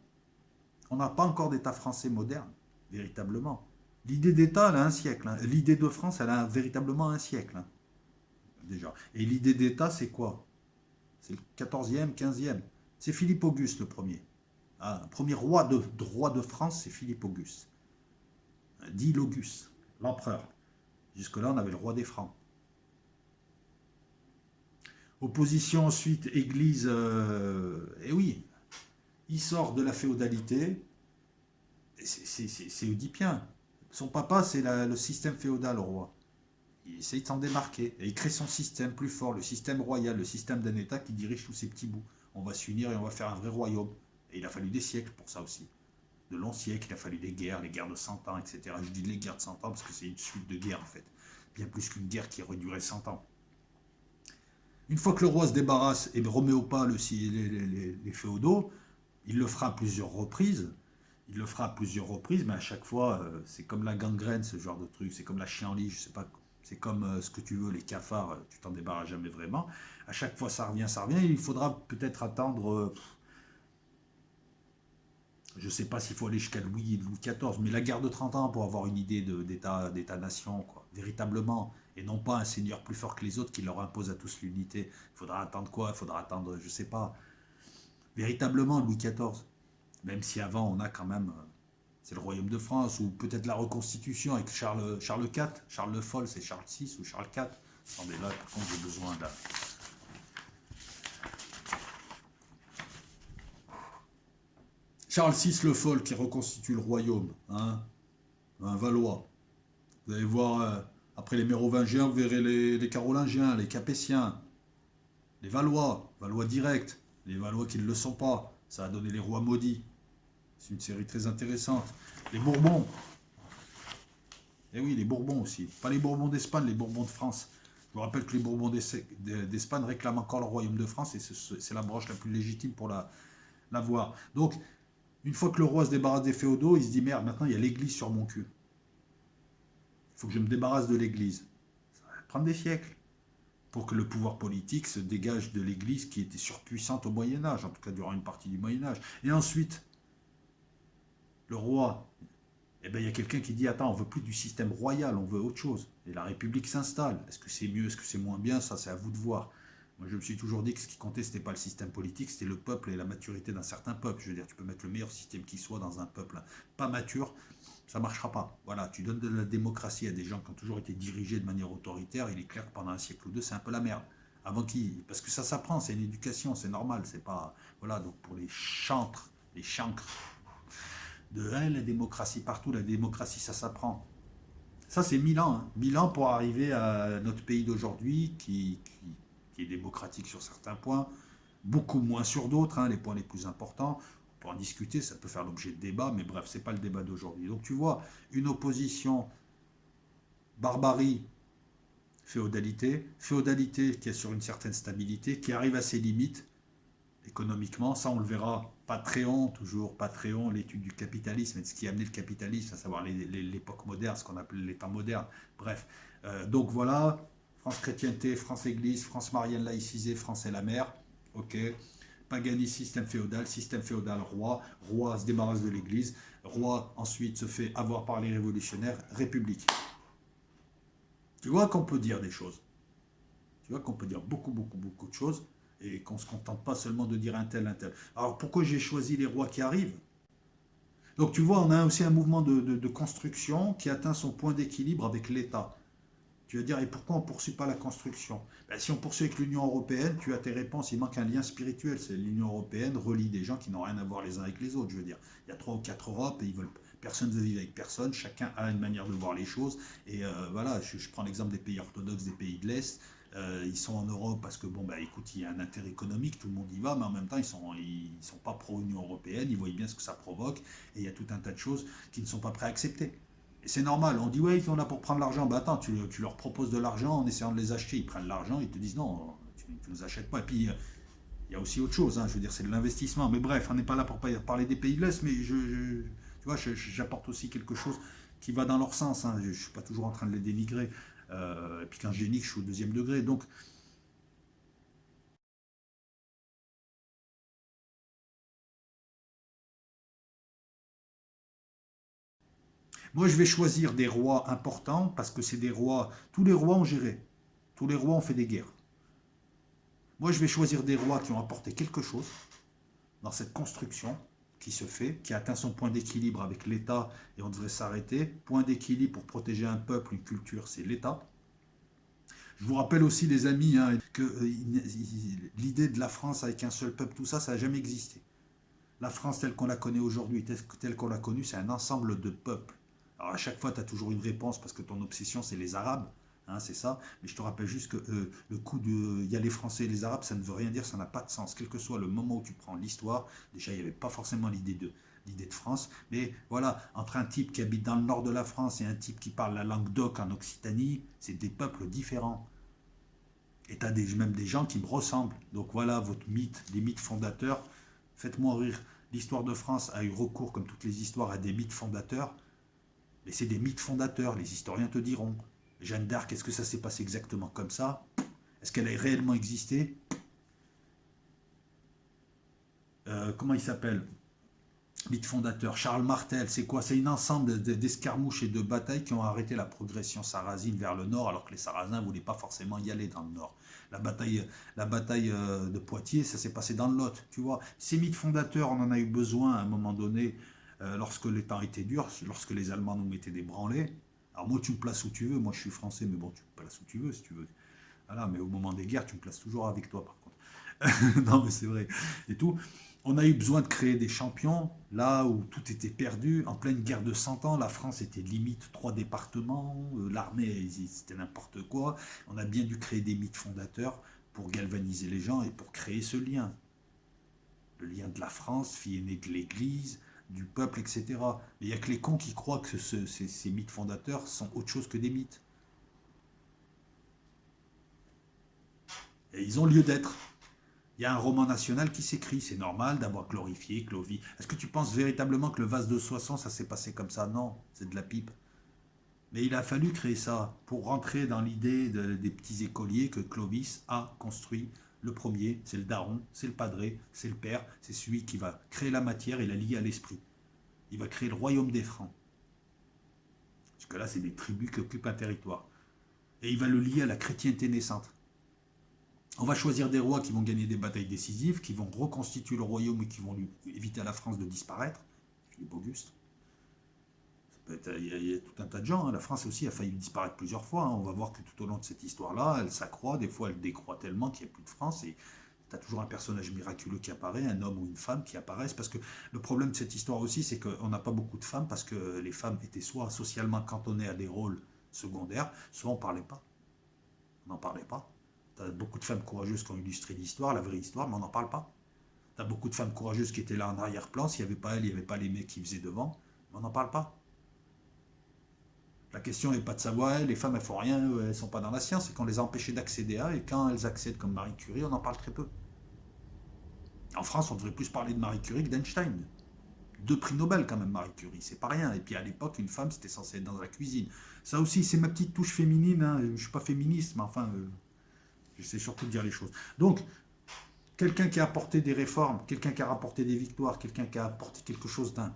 On n'a pas encore d'État français moderne, véritablement. L'idée d'État, elle a un siècle. Hein. L'idée de France, elle a véritablement un siècle. Hein, déjà. Et l'idée d'État, c'est quoi? C'est le 14e, 15e. C'est Philippe Auguste le premier. Ah, le premier roi de France, c'est Philippe Auguste. Dit l'Auguste, l'empereur. Jusque-là, on avait le roi des Francs. Opposition ensuite, Église. Et oui, il sort de la féodalité. C'est oedipien. Son papa, c'est le système féodal, le roi. Il essaye de s'en démarquer. Et il crée son système plus fort, le système royal, le système d'un État qui dirige tous ses petits bouts. On va s'unir et on va faire un vrai royaume. Et il a fallu des siècles pour ça aussi. De longs siècles, il a fallu des guerres, les guerres de 100 ans, etc. Je dis les guerres de 100 ans parce que c'est une suite de guerres en fait. Bien plus qu'une guerre qui aurait duré 100 ans. Une fois que le roi se débarrasse et remet au pas les féodaux, il le fera à plusieurs reprises. Il le fera à plusieurs reprises, mais à chaque fois, c'est comme la gangrène, ce genre de truc. C'est comme la chienlit, je sais pas. C'est comme ce que tu veux, les cafards, tu t'en débarrasses jamais vraiment. À chaque fois, ça revient, ça revient. Il faudra peut-être attendre, je ne sais pas s'il faut aller jusqu'à Louis XIV, mais la guerre de 30 ans pour avoir une idée d'État-nation, quoi, véritablement. Et non pas un seigneur plus fort que les autres qui leur impose à tous l'unité. Il faudra attendre quoi? Il faudra attendre, je ne sais pas, véritablement Louis XIV. Même si avant, on a quand même, c'est le royaume de France, ou peut-être la reconstitution avec Charles IV, Charles le Foll, c'est Charles VI ou Charles IV. Attendez, là, par contre, j'ai besoin d'un. Charles VI le Foll qui reconstitue le royaume, hein, un Valois. Vous allez voir, après les Mérovingiens, vous verrez les Carolingiens, les Capétiens, les Valois, Valois directs, les Valois qui ne le sont pas. Ça a donné les rois maudits. C'est une série très intéressante. Les Bourbons. Eh oui, les Bourbons aussi. Pas les Bourbons d'Espagne, les Bourbons de France. Je vous rappelle que les Bourbons d'Espagne réclament encore le royaume de France et c'est la branche la plus légitime pour l'avoir. Donc, une fois que le roi se débarrasse des féodaux, il se dit merde, maintenant il y a l'église sur mon cul. Il faut que je me débarrasse de l'église. Ça va prendre des siècles pour que le pouvoir politique se dégage de l'église qui était surpuissante au Moyen-Âge, en tout cas durant une partie du Moyen-Âge. Et ensuite, le roi, eh ben, il y a quelqu'un qui dit attends, on veut plus du système royal, on veut autre chose. Et la République s'installe. Est-ce que c'est mieux, est-ce que c'est moins bien? Ça, c'est à vous de voir. Moi, je me suis toujours dit que ce qui comptait, c'était pas le système politique, c'était le peuple et la maturité d'un certain peuple. Je veux dire, tu peux mettre le meilleur système qui soit dans un peuple pas mature, ça marchera pas. Voilà, tu donnes de la démocratie à des gens qui ont toujours été dirigés de manière autoritaire, il est clair que pendant un siècle ou deux, c'est un peu la merde. Parce que ça s'apprend, c'est une éducation, c'est normal, c'est pas. Voilà, donc pour les chancres de la démocratie partout, la démocratie, ça s'apprend. Ça, c'est 1000 ans. Hein. 1000 ans pour arriver à notre pays d'aujourd'hui, qui est démocratique sur certains points, beaucoup moins sur d'autres, hein, les points les plus importants. On peut en discuter, ça peut faire l'objet de débats, mais bref, ce n'est pas le débat d'aujourd'hui. Donc tu vois, une opposition barbarie, féodalité qui est sur une certaine stabilité, qui arrive à ses limites, économiquement. Ça, on le verra. Patreon, toujours Patreon, l'étude du capitalisme et de ce qui a amené le capitalisme, à savoir l'époque moderne, ce qu'on appelle les temps modernes. Bref. Donc voilà, France chrétienté, France église, France marienne laïcisée, France et la mer. Ok. Paganisme, système féodal, roi. Roi se débarrasse de l'église. Roi ensuite se fait avoir par les révolutionnaires. République. Tu vois qu'on peut dire des choses. Tu vois qu'on peut dire beaucoup, beaucoup, beaucoup de choses et qu'on ne se contente pas seulement de dire un tel, un tel. Alors pourquoi j'ai choisi les rois qui arrivent? Donc tu vois, on a aussi un mouvement de construction qui atteint son point d'équilibre avec l'État. Tu vas dire, et pourquoi on ne poursuit pas la construction? Ben, si on poursuit avec l'Union européenne, tu as tes réponses, il manque un lien spirituel. C'est l'Union européenne relie des gens qui n'ont rien à voir les uns avec les autres. Je veux dire, il y a 3 ou 4 Europes et personne ne veut vivre avec personne, chacun a une manière de voir les choses. Et voilà, je prends l'exemple des pays orthodoxes, des pays de l'Est. Ils sont en Europe parce que, bon, bah, écoute, il y a un intérêt économique, tout le monde y va, mais en même temps, ils sont pas pro-Union européenne, ils voient bien ce que ça provoque, et il y a tout un tas de choses qu'ils ne sont pas prêts à accepter. Et c'est normal, on dit, ouais, ils sont là pour prendre l'argent. Bah attends, tu leur proposes de l'argent en essayant de les acheter, ils prennent l'argent, ils te disent non, tu ne nous achètes pas. Et puis, il y a aussi autre chose, hein, je veux dire, c'est de l'investissement. Mais bref, on n'est pas là pour parler des pays de l'Est, mais tu vois, j'apporte aussi quelque chose qui va dans leur sens. Hein. Je ne suis pas toujours en train de les dénigrer. Et puis quand je dénigre, je suis au deuxième degré. Donc, moi, je vais choisir des rois importants parce que c'est des rois. Tous les rois ont géré. Tous les rois ont fait des guerres. Moi, je vais choisir des rois qui ont apporté quelque chose dans cette construction qui se fait, qui atteint son point d'équilibre avec l'État et on devrait s'arrêter. Point d'équilibre pour protéger un peuple, une culture, c'est l'État. Je vous rappelle aussi, les amis, hein, que l'idée de la France avec un seul peuple, tout ça, ça n'a jamais existé. La France telle qu'on la connaît aujourd'hui, telle qu'on l'a connue, c'est un ensemble de peuples. Alors à chaque fois, tu as toujours une réponse parce que ton obsession, c'est les Arabes. Hein, c'est ça. Mais je te rappelle juste que le coup de il y a les Français et les Arabes, ça ne veut rien dire, ça n'a pas de sens. Quel que soit le moment où tu prends l'histoire, déjà, il n'y avait pas forcément l'idée de France. Mais voilà, entre un type qui habite dans le nord de la France et un type qui parle la langue d'oc en Occitanie, c'est des peuples différents. Et tu as même des gens qui me ressemblent. Donc voilà votre mythe, les mythes fondateurs. Faites-moi rire. L'histoire de France a eu recours, comme toutes les histoires, à des mythes fondateurs. Mais c'est des mythes fondateurs, les historiens te diront. Jeanne d'Arc, est-ce que ça s'est passé exactement comme ça? Est-ce qu'elle a réellement existé? Comment il s'appelle? Mythe fondateur. Charles Martel, c'est quoi? C'est un ensemble d'escarmouches et de batailles qui ont arrêté la progression sarrasine vers le nord, alors que les Sarrasins ne voulaient pas forcément y aller dans le nord. La bataille de Poitiers, ça s'est passé dans le Lot, tu vois. Ces mythes fondateurs, on en a eu besoin à un moment donné, lorsque les temps étaient durs, lorsque les Allemands nous mettaient des branlées. Alors moi, tu me places où tu veux, moi je suis français, mais bon, tu me places où tu veux, si tu veux. Voilà, mais au moment des guerres, tu me places toujours avec toi, par contre. Non, mais c'est vrai. Et tout. On a eu besoin de créer des champions, là où tout était perdu. En pleine guerre de 100 ans, la France était limite 3 départements, l'armée, c'était n'importe quoi. On a bien dû créer des mythes fondateurs pour galvaniser les gens et pour créer ce lien. Le lien de la France, fille aînée de l'Église, du peuple, etc. Mais il n'y a que les cons qui croient que ces mythes fondateurs sont autre chose que des mythes. Et ils ont lieu d'être. Il y a un roman national qui s'écrit, c'est normal d'avoir glorifié Clovis. Est-ce que tu penses véritablement que le vase de Soissons, ça s'est passé comme ça? Non, c'est de la pipe. Mais il a fallu créer ça pour rentrer dans l'idée des petits écoliers que Clovis a construit. Le premier, c'est le daron, c'est le padré, c'est le père, c'est celui qui va créer la matière et la lier à l'esprit. Il va créer le royaume des Francs. Parce que là, c'est des tribus qui occupent un territoire. Et il va le lier à la chrétienté naissante. On va choisir des rois qui vont gagner des batailles décisives, qui vont reconstituer le royaume et qui vont éviter à la France de disparaître. Philippe Auguste. Il y a tout un tas de gens. Hein. La France aussi a failli disparaître plusieurs fois. Hein. On va voir que tout au long de cette histoire-là, elle s'accroît. Des fois, elle décroît tellement qu'il n'y a plus de France. Et tu as toujours un personnage miraculeux qui apparaît, un homme ou une femme qui apparaissent. Parce que le problème de cette histoire aussi, c'est qu'on n'a pas beaucoup de femmes parce que les femmes étaient soit socialement cantonnées à des rôles secondaires, soit on ne parlait pas. On n'en parlait pas. Tu as beaucoup de femmes courageuses qui ont illustré l'histoire, la vraie histoire, mais on n'en parle pas. Tu as beaucoup de femmes courageuses qui étaient là en arrière-plan. S'il n'y avait pas elles, il n'y avait pas les mecs qui faisaient devant, mais on n'en parle pas. La question n'est pas de savoir, les femmes, elles font rien, elles ne sont pas dans la science, c'est qu'on les a empêchées d'accéder à, et quand elles accèdent comme Marie Curie, on en parle très peu. En France, on devrait plus parler de Marie Curie que d'Einstein. 2 prix Nobel quand même, Marie Curie, c'est pas rien. Et puis à l'époque, une femme, c'était censé être dans la cuisine. Ça aussi, c'est ma petite touche féminine, hein. Je ne suis pas féministe, mais enfin, j'essaie surtout de dire les choses. Donc, quelqu'un qui a apporté des réformes, quelqu'un qui a rapporté des victoires, quelqu'un qui a apporté quelque chose d'un.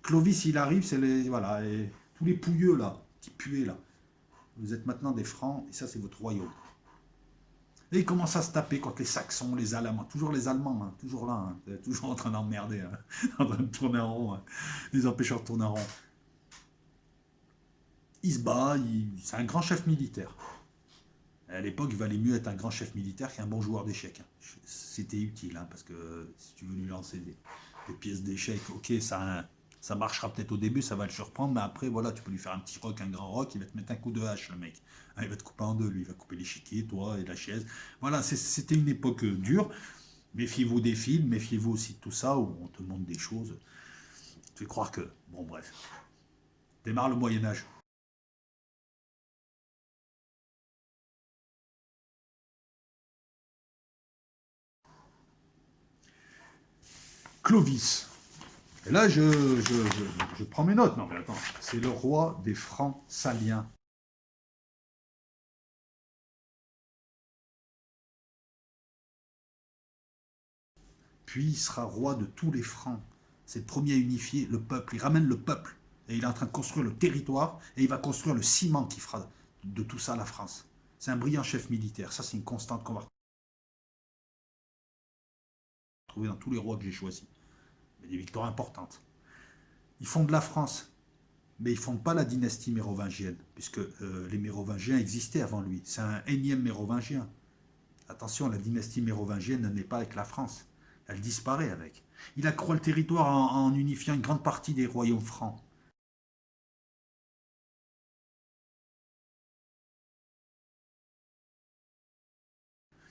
Clovis, il arrive, c'est les. Voilà, et tous les pouilleux là, qui puaient là. Vous êtes maintenant des Francs, et ça, c'est votre royaume. Et ils commencent à se taper contre les Saxons, les Allemands, toujours les Allemands, hein, toujours là, hein, toujours en train d'emmerder, hein, en train de tourner en rond, hein, les empêcheurs de tourner en rond. Il se bat, c'est un grand chef militaire. À l'époque, il valait mieux être un grand chef militaire qu'un bon joueur d'échecs. C'était utile, hein, parce que si tu veux lui lancer des pièces d'échecs, ok, ça marchera peut-être au début, ça va le surprendre, mais après, voilà, tu peux lui faire un petit rock, un grand rock, il va te mettre un coup de hache, le mec. Hein, il va te couper en deux, lui, il va couper l'échiquier, toi, et la chaise. Voilà, c'était une époque dure. Méfiez-vous des films, méfiez-vous aussi de tout ça, où on te montre des choses. Tu fais croire que... Bon, bref. Démarre le Moyen-Âge. Clovis. Et là, je prends mes notes. Non, mais attends, c'est le roi des Francs saliens. Puis il sera roi de tous les Francs. C'est le premier à unifier le peuple. Il ramène le peuple. Et il est en train de construire le territoire. Et il va construire le ciment qui fera de tout ça la France. C'est un brillant chef militaire. Ça, c'est une constante qu'on va retrouver dans tous les rois que j'ai choisis. Mais des victoires importantes. Ils font de la France. Mais ils ne fondent pas la dynastie mérovingienne. Puisque les Mérovingiens existaient avant lui. C'est un énième mérovingien. Attention, la dynastie mérovingienne n'est pas avec la France. Elle disparaît avec. Il accroît le territoire en unifiant une grande partie des royaumes francs.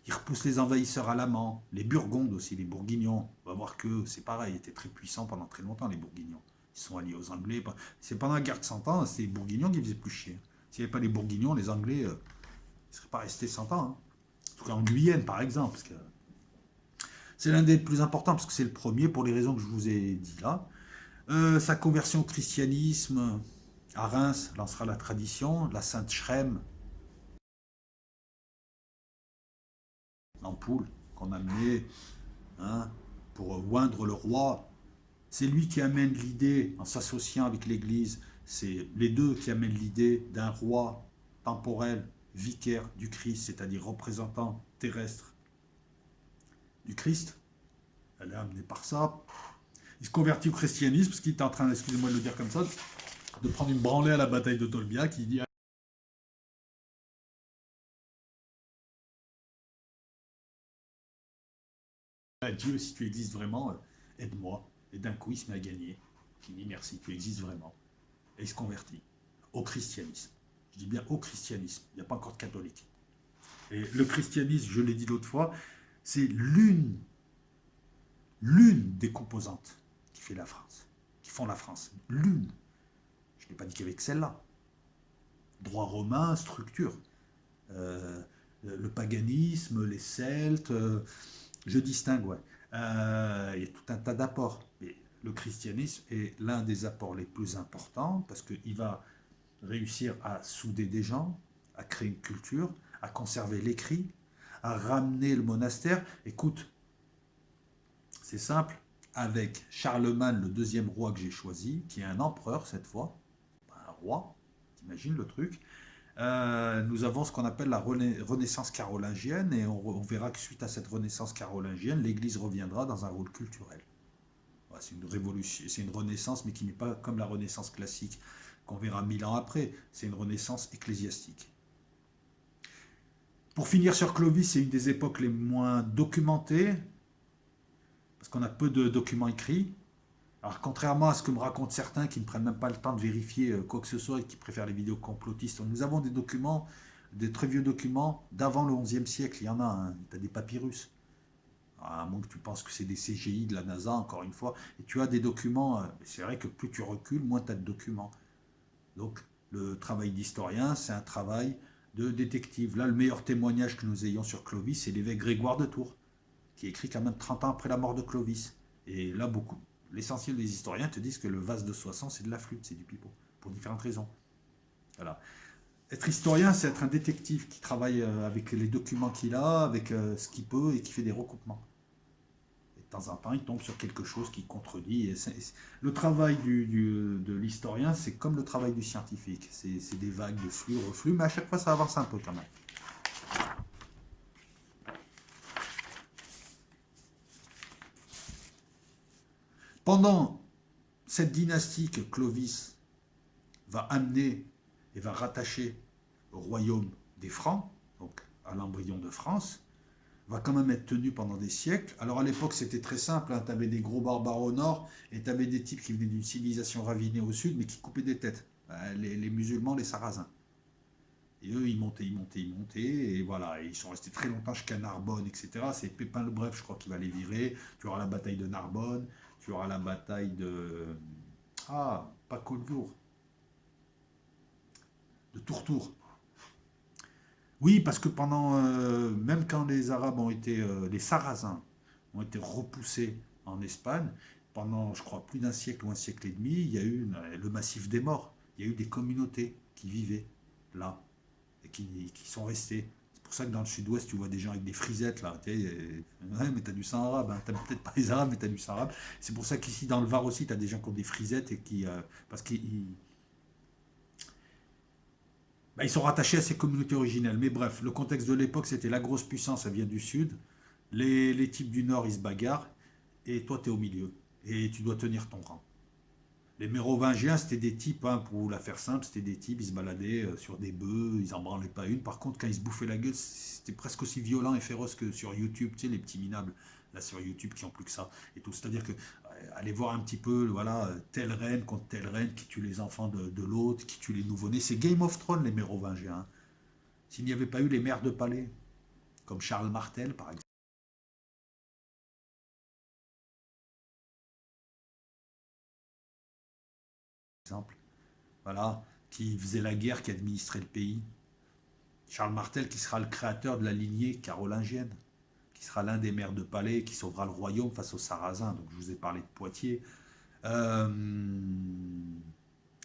Il repousse les envahisseurs alamans, les Burgondes aussi, les Bourguignons. On va voir que c'est pareil, ils étaient très puissants pendant très longtemps, les Bourguignons. Ils sont alliés aux Anglais. C'est pendant la guerre de 100 ans, c'est les Bourguignons qui faisaient plus chier. S'il n'y avait pas les Bourguignons, les Anglais ne seraient pas restés 100 ans. Hein. En tout cas en Guyane, par exemple. Parce que c'est l'un des plus importants, parce que c'est le premier, pour les raisons que je vous ai dit là. Sa conversion au christianisme, à Reims, lancera la tradition. La Sainte Chrème, l'ampoule qu'on amenait, hein, pour oindre le roi. C'est lui qui amène l'idée, en s'associant avec l'Église, c'est les deux qui amènent l'idée d'un roi temporel, vicaire du Christ, c'est-à-dire représentant terrestre du Christ. Elle est amenée par ça. Il se convertit au christianisme, parce qu'il était en train, excusez-moi de le dire comme ça, de prendre une branlée à la bataille de Tolbiac. Il dit à Dieu, si tu existes vraiment, aide-moi. Et d'un coup, il se met à gagner. Il dit merci, tu existes vraiment. Et il se convertit au christianisme. Je dis bien au christianisme. Il n'y a pas encore de catholique. Et le christianisme, je l'ai dit l'autre fois, c'est l'une des composantes qui fait la France, qui font la France. L'une. Je n'ai pas dit qu'avec celle-là. Droit romain, structure. Le paganisme, les Celtes, je distingue, ouais. Il y a tout un tas d'apports. Mais le christianisme est l'un des apports les plus importants parce qu'il va réussir à souder des gens, à créer une culture, à conserver l'écrit, à ramener le monastère. Écoute, c'est simple, avec Charlemagne, le deuxième roi que j'ai choisi, qui est un empereur cette fois, pas un roi, t'imagines le truc, nous avons ce qu'on appelle la renaissance carolingienne et on verra que suite à cette renaissance carolingienne, l'Église reviendra dans un rôle culturel. Voilà, c'est une révolution, c'est une renaissance, mais qui n'est pas comme la renaissance classique qu'on verra 1000 ans après. C'est une renaissance ecclésiastique. Pour finir sur Clovis, c'est une des époques les moins documentées, parce qu'on a peu de documents écrits. Alors, contrairement à ce que me racontent certains qui ne prennent même pas le temps de vérifier quoi que ce soit et qui préfèrent les vidéos complotistes, nous avons des documents, des très vieux documents d'avant le XIe siècle. Il y en a, hein. Tu as des papyrus. À moins que tu penses que c'est des CGI de la NASA, encore une fois. Et tu as des documents. C'est vrai que plus tu recules, moins tu as de documents. Donc, le travail d'historien, c'est un travail de détective. Là, le meilleur témoignage que nous ayons sur Clovis, c'est l'évêque Grégoire de Tours, qui est écrit quand même 30 ans après la mort de Clovis. Et là, l'essentiel des historiens te disent que le vase de Soissons, c'est de la flûte, c'est du pipeau, pour différentes raisons. Voilà. Être historien, c'est être un détective qui travaille avec les documents qu'il a, avec ce qu'il peut et qui fait des recoupements. Et de temps en temps, il tombe sur quelque chose qui contredit. Le travail de l'historien, c'est comme le travail du scientifique. C'est des vagues de flux, reflux, mais à chaque fois, ça avance un peu quand même. Pendant cette dynastie que Clovis va amener et va rattacher au royaume des Francs, donc à l'embryon de France, va quand même être tenu pendant des siècles. Alors à l'époque, c'était très simple, hein. Tu avais des gros barbares au nord et tu avais des types qui venaient d'une civilisation ravinée au sud, mais qui coupaient des têtes. Les musulmans, les sarrasins. Et eux, ils montaient, ils montaient, ils montaient, et voilà, et ils sont restés très longtemps jusqu'à Narbonne, etc. C'est Pépin le Bref, je crois, qui va les virer. Tu auras la bataille de Narbonne, tu auras la bataille de... Ah, pas Collioure, de Tourtour. Oui, parce que même quand les Arabes ont été, les Sarrasins ont été repoussés en Espagne, pendant, je crois, plus d'un siècle ou un siècle et demi, il y a eu le massif des morts. Il y a eu des communautés qui vivaient là et qui sont restées. C'est pour ça que dans le sud-ouest, tu vois des gens avec des frisettes là. Tu sais, ouais, mais t'as du sang arabe, hein. T'as peut-être pas les arabes, mais t'as du sang arabe. C'est pour ça qu'ici, dans le Var aussi, t'as des gens qui ont des frisettes et parce qu'ils bah, ils sont rattachés à ces communautés originelles. Mais bref, le contexte de l'époque, c'était la grosse puissance, ça vient du sud. Les types du nord, ils se bagarrent. Et toi, tu es au milieu. Et tu dois tenir ton rang. Les Mérovingiens, c'était des types, hein, pour la faire simple, c'était des types, ils se baladaient sur des bœufs, ils en branlaient pas une. Par contre, quand ils se bouffaient la gueule, c'était presque aussi violent et féroce que sur YouTube, tu sais, les petits minables, là sur YouTube, qui ont plus que ça. Et tout, c'est-à-dire que aller voir un petit peu, voilà, telle reine contre telle reine, qui tue les enfants de l'autre, qui tue les nouveau-nés. C'est Game of Thrones, les Mérovingiens, hein. S'il n'y avait pas eu les maires de palais, comme Charles Martel, par exemple, voilà, qui faisait la guerre, qui administrait le pays. Charles Martel, qui sera le créateur de la lignée carolingienne, qui sera l'un des maires de palais, qui sauvera le royaume face aux Sarrasins. Donc je vous ai parlé de Poitiers. Euh,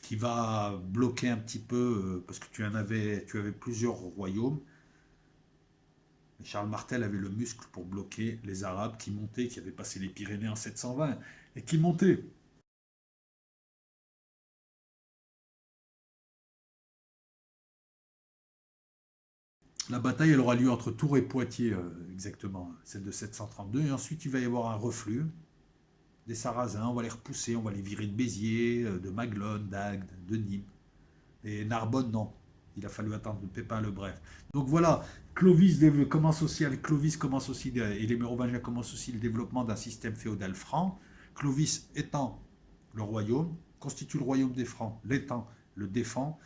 qui va bloquer un petit peu, parce que tu avais plusieurs royaumes. Mais Charles Martel avait le muscle pour bloquer les Arabes qui montaient, qui avaient passé les Pyrénées en 720, et qui montaient. La bataille, elle aura lieu entre Tours et Poitiers, exactement, celle de 732. Et ensuite, il va y avoir un reflux des Sarrasins. On va les repousser, on va les virer de Béziers, de Maglone, d'Agde, de Nîmes. Et Narbonne, non. Il a fallu attendre Pépin le Bref. Donc voilà, commence aussi, avec Clovis commence aussi, et les Mérovingiens commencent aussi le développement d'un système féodal franc. Clovis étant le royaume, constitue le royaume des Francs, l'étend, le défend,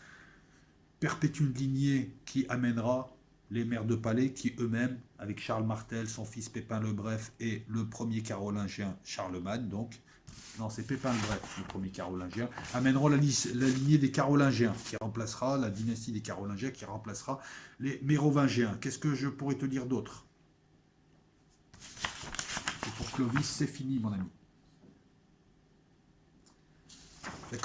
perpétue une lignée qui amènera les maires de palais qui eux-mêmes, avec Charles Martel, son fils Pépin le Bref et le premier carolingien Charlemagne, donc, non c'est Pépin le Bref, le premier carolingien, amèneront la lignée des carolingiens qui remplacera la dynastie des carolingiens qui remplacera les mérovingiens. Qu'est-ce que je pourrais te dire d'autre? Et pour Clovis, c'est fini mon ami.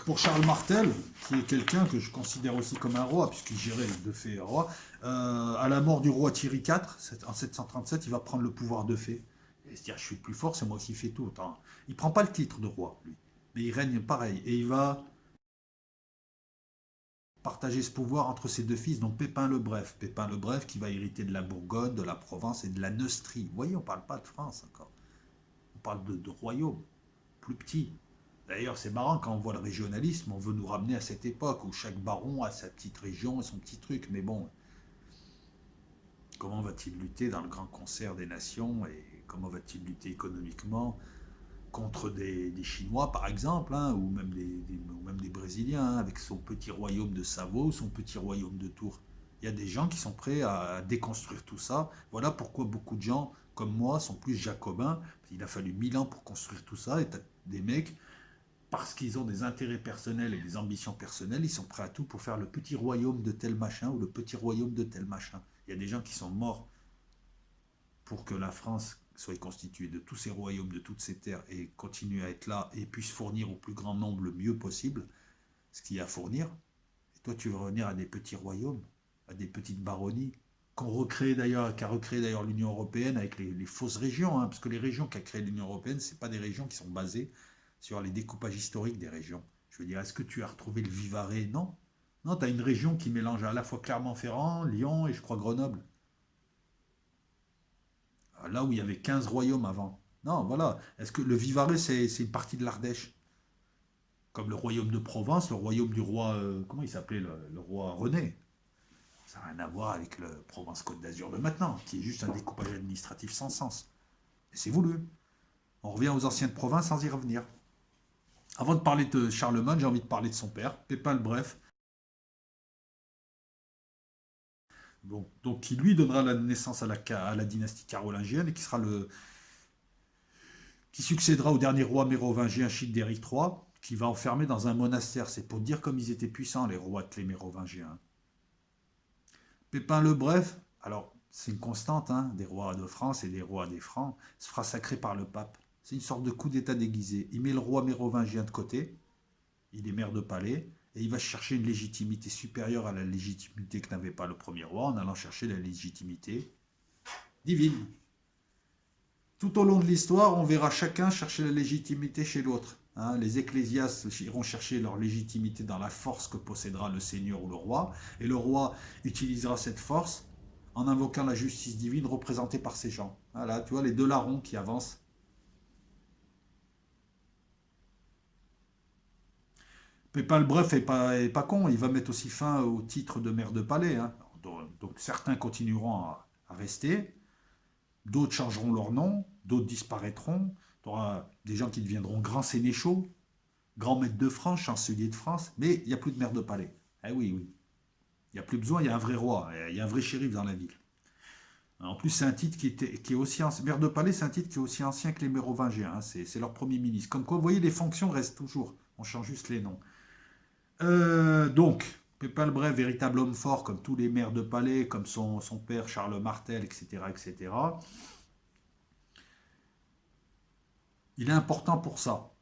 Pour Charles Martel, qui est quelqu'un que je considère aussi comme un roi, puisqu'il gérait de fait roi, à la mort du roi Thierry IV, en 737, il va prendre le pouvoir de fait. Et se dire, je suis le plus fort, c'est moi qui fais tout. Attends. Il ne prend pas le titre de roi, lui. Mais il règne pareil. Et il va partager ce pouvoir entre ses deux fils, donc Pépin le Bref. Pépin le Bref qui va hériter de la Bourgogne, de la Provence et de la Neustrie. Vous voyez, on ne parle pas de France encore. On parle de royaume, plus petit. D'ailleurs, c'est marrant quand on voit le régionalisme, on veut nous ramener à cette époque où chaque baron a sa petite région et son petit truc. Mais bon, comment va-t-il lutter dans le grand concert des nations et comment va-t-il lutter économiquement contre des Chinois, par exemple, hein, ou même des Brésiliens, hein, avec son petit royaume de Savo, son petit royaume de Tours. Il y a des gens qui sont prêts à déconstruire tout ça. Voilà pourquoi beaucoup de gens, comme moi, sont plus jacobins. Il a fallu 1000 ans pour construire tout ça. Et t'as des mecs parce qu'ils ont des intérêts personnels et des ambitions personnelles, ils sont prêts à tout pour faire le petit royaume de tel machin ou le petit royaume de tel machin. Il y a des gens qui sont morts pour que la France soit constitué de tous ces royaumes, de toutes ces terres, et continue à être là, et puisse fournir au plus grand nombre le mieux possible ce qu'il y a à fournir. Et toi, tu veux revenir à des petits royaumes, à des petites baronnies, qu'a recréé d'ailleurs l'Union européenne avec les fausses régions, hein, parce que les régions qu'a créées l'Union européenne, ce pas des régions qui sont basées sur les découpages historiques des régions. Je veux dire, est-ce que tu as retrouvé le Vivarais? Non. Non, tu as une région qui mélange à la fois Clermont-Ferrand, Lyon et je crois Grenoble. Là où il y avait 15 royaumes avant. Non, voilà. Est-ce que le Vivarais, c'est une partie de l'Ardèche? Comme le royaume de Provence, le royaume du roi, comment il s'appelait, le roi René? Ça n'a rien à voir avec le Provence-Côte d'Azur de maintenant, qui est juste un découpage administratif sans sens. Et c'est voulu. On revient aux anciennes provinces sans y revenir. Avant de parler de Charlemagne, j'ai envie de parler de son père, Pépin le Bref. Bon, donc qui lui donnera la naissance à la dynastie carolingienne et qui succédera au dernier roi mérovingien Childéric III, qui va enfermer dans un monastère. C'est pour dire comme ils étaient puissants, les rois de les mérovingiens. Pépin le Bref, alors c'est une constante hein, des rois de France et des rois des Francs, se fera sacrer par le pape. C'est une sorte de coup d'état déguisé. Il met le roi mérovingien de côté, il est maire de palais, et il va chercher une légitimité supérieure à la légitimité que n'avait pas le premier roi, en allant chercher la légitimité divine. Tout au long de l'histoire, on verra chacun chercher la légitimité chez l'autre. Hein, les ecclésiastes iront chercher leur légitimité dans la force que possédera le seigneur ou le roi, et le roi utilisera cette force en invoquant la justice divine représentée par ces gens. Voilà, tu vois les deux larrons qui avancent. Pépin le Bref est pas con, il va mettre aussi fin au titre de maire de palais. Hein. Donc certains continueront à rester, d'autres changeront leur nom, d'autres disparaîtront. Tu auras des gens qui deviendront grands sénéchaux, grands maîtres de France, chanceliers de France, mais il n'y a plus de maire de palais. Eh oui, oui. Il n'y a plus besoin, il y a un vrai roi, il y a un vrai shérif dans la ville. En plus, c'est un titre qui est aussi ancien. Maire de palais, c'est un titre qui est aussi ancien que les mérovingiens. Hein. C'est leur premier ministre. Comme quoi, vous voyez, les fonctions restent toujours. On change juste les noms. Donc, Pépin le Bref, véritable homme fort, comme tous les maires de palais, comme son père Charles Martel, etc., etc. Il est important pour ça.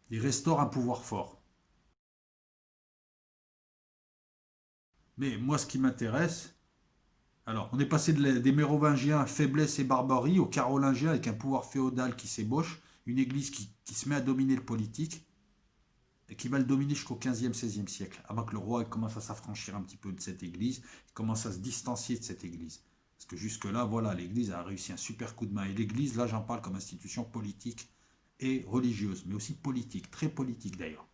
Il restaure un pouvoir fort. Mais moi, ce qui m'intéresse, alors, on est passé des Mérovingiens, faiblesse et barbarie, aux Carolingiens avec un pouvoir féodal qui s'ébauche, une église qui se met à dominer le politique, et qui va le dominer jusqu'au 15e, 16e siècle, avant que le roi commence à s'affranchir un petit peu de cette église, il commence à se distancier de cette église. Parce que jusque-là, voilà, l'église a réussi un super coup de main. Et l'église, là, j'en parle comme institution politique et religieuse, mais aussi politique, très politique d'ailleurs.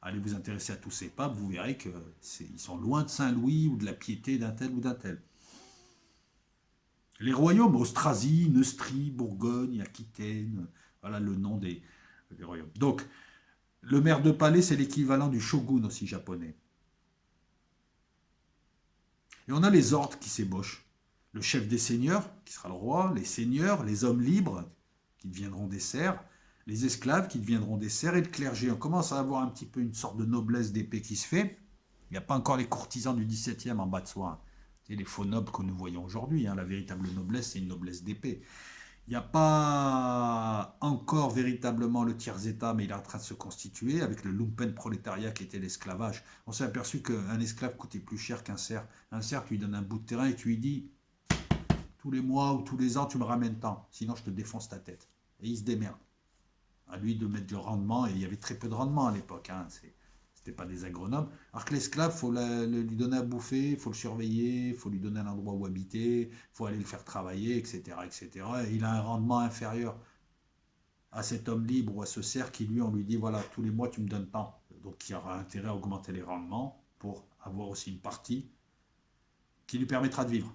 Allez vous intéresser à tous ces papes, vous verrez qu'ils sont loin de Saint-Louis ou de la piété d'un tel ou d'un tel. Les royaumes, Austrasie, Neustrie, Bourgogne, Aquitaine, voilà le nom des royaumes. Donc, le maire de palais, c'est l'équivalent du shogun aussi japonais. Et on a les ordres qui s'ébauchent. Le chef des seigneurs, qui sera le roi, les seigneurs, les hommes libres, qui deviendront des serfs, les esclaves, qui deviendront des serfs, et le clergé. On commence à avoir un petit peu une sorte de noblesse d'épée qui se fait. Il n'y a pas encore les courtisans du XVIIe en bas de soi. C'est les faux nobles que nous voyons aujourd'hui. Hein. La véritable noblesse, c'est une noblesse d'épée. Il n'y a pas encore véritablement le tiers-état, mais il est en train de se constituer avec le lumpen prolétariat qui était l'esclavage. On s'est aperçu qu'un esclave coûtait plus cher qu'un serf. Un serf, tu lui donnes un bout de terrain et tu lui dis tous les mois ou tous les ans, tu me ramènes tant, sinon je te défonce ta tête. Et il se démerde. À lui de mettre le rendement, et il y avait très peu de rendement à l'époque. Hein. C'était pas des agronomes. Alors que l'esclave, il faut lui donner à bouffer, il faut le surveiller, il faut lui donner un endroit où habiter, il faut aller le faire travailler, etc., etc. Et il a un rendement inférieur à cet homme libre ou à ce cerf qui, lui, on lui dit, voilà, tous les mois, tu me donnes tant. Donc, il aura intérêt à augmenter les rendements pour avoir aussi une partie qui lui permettra de vivre.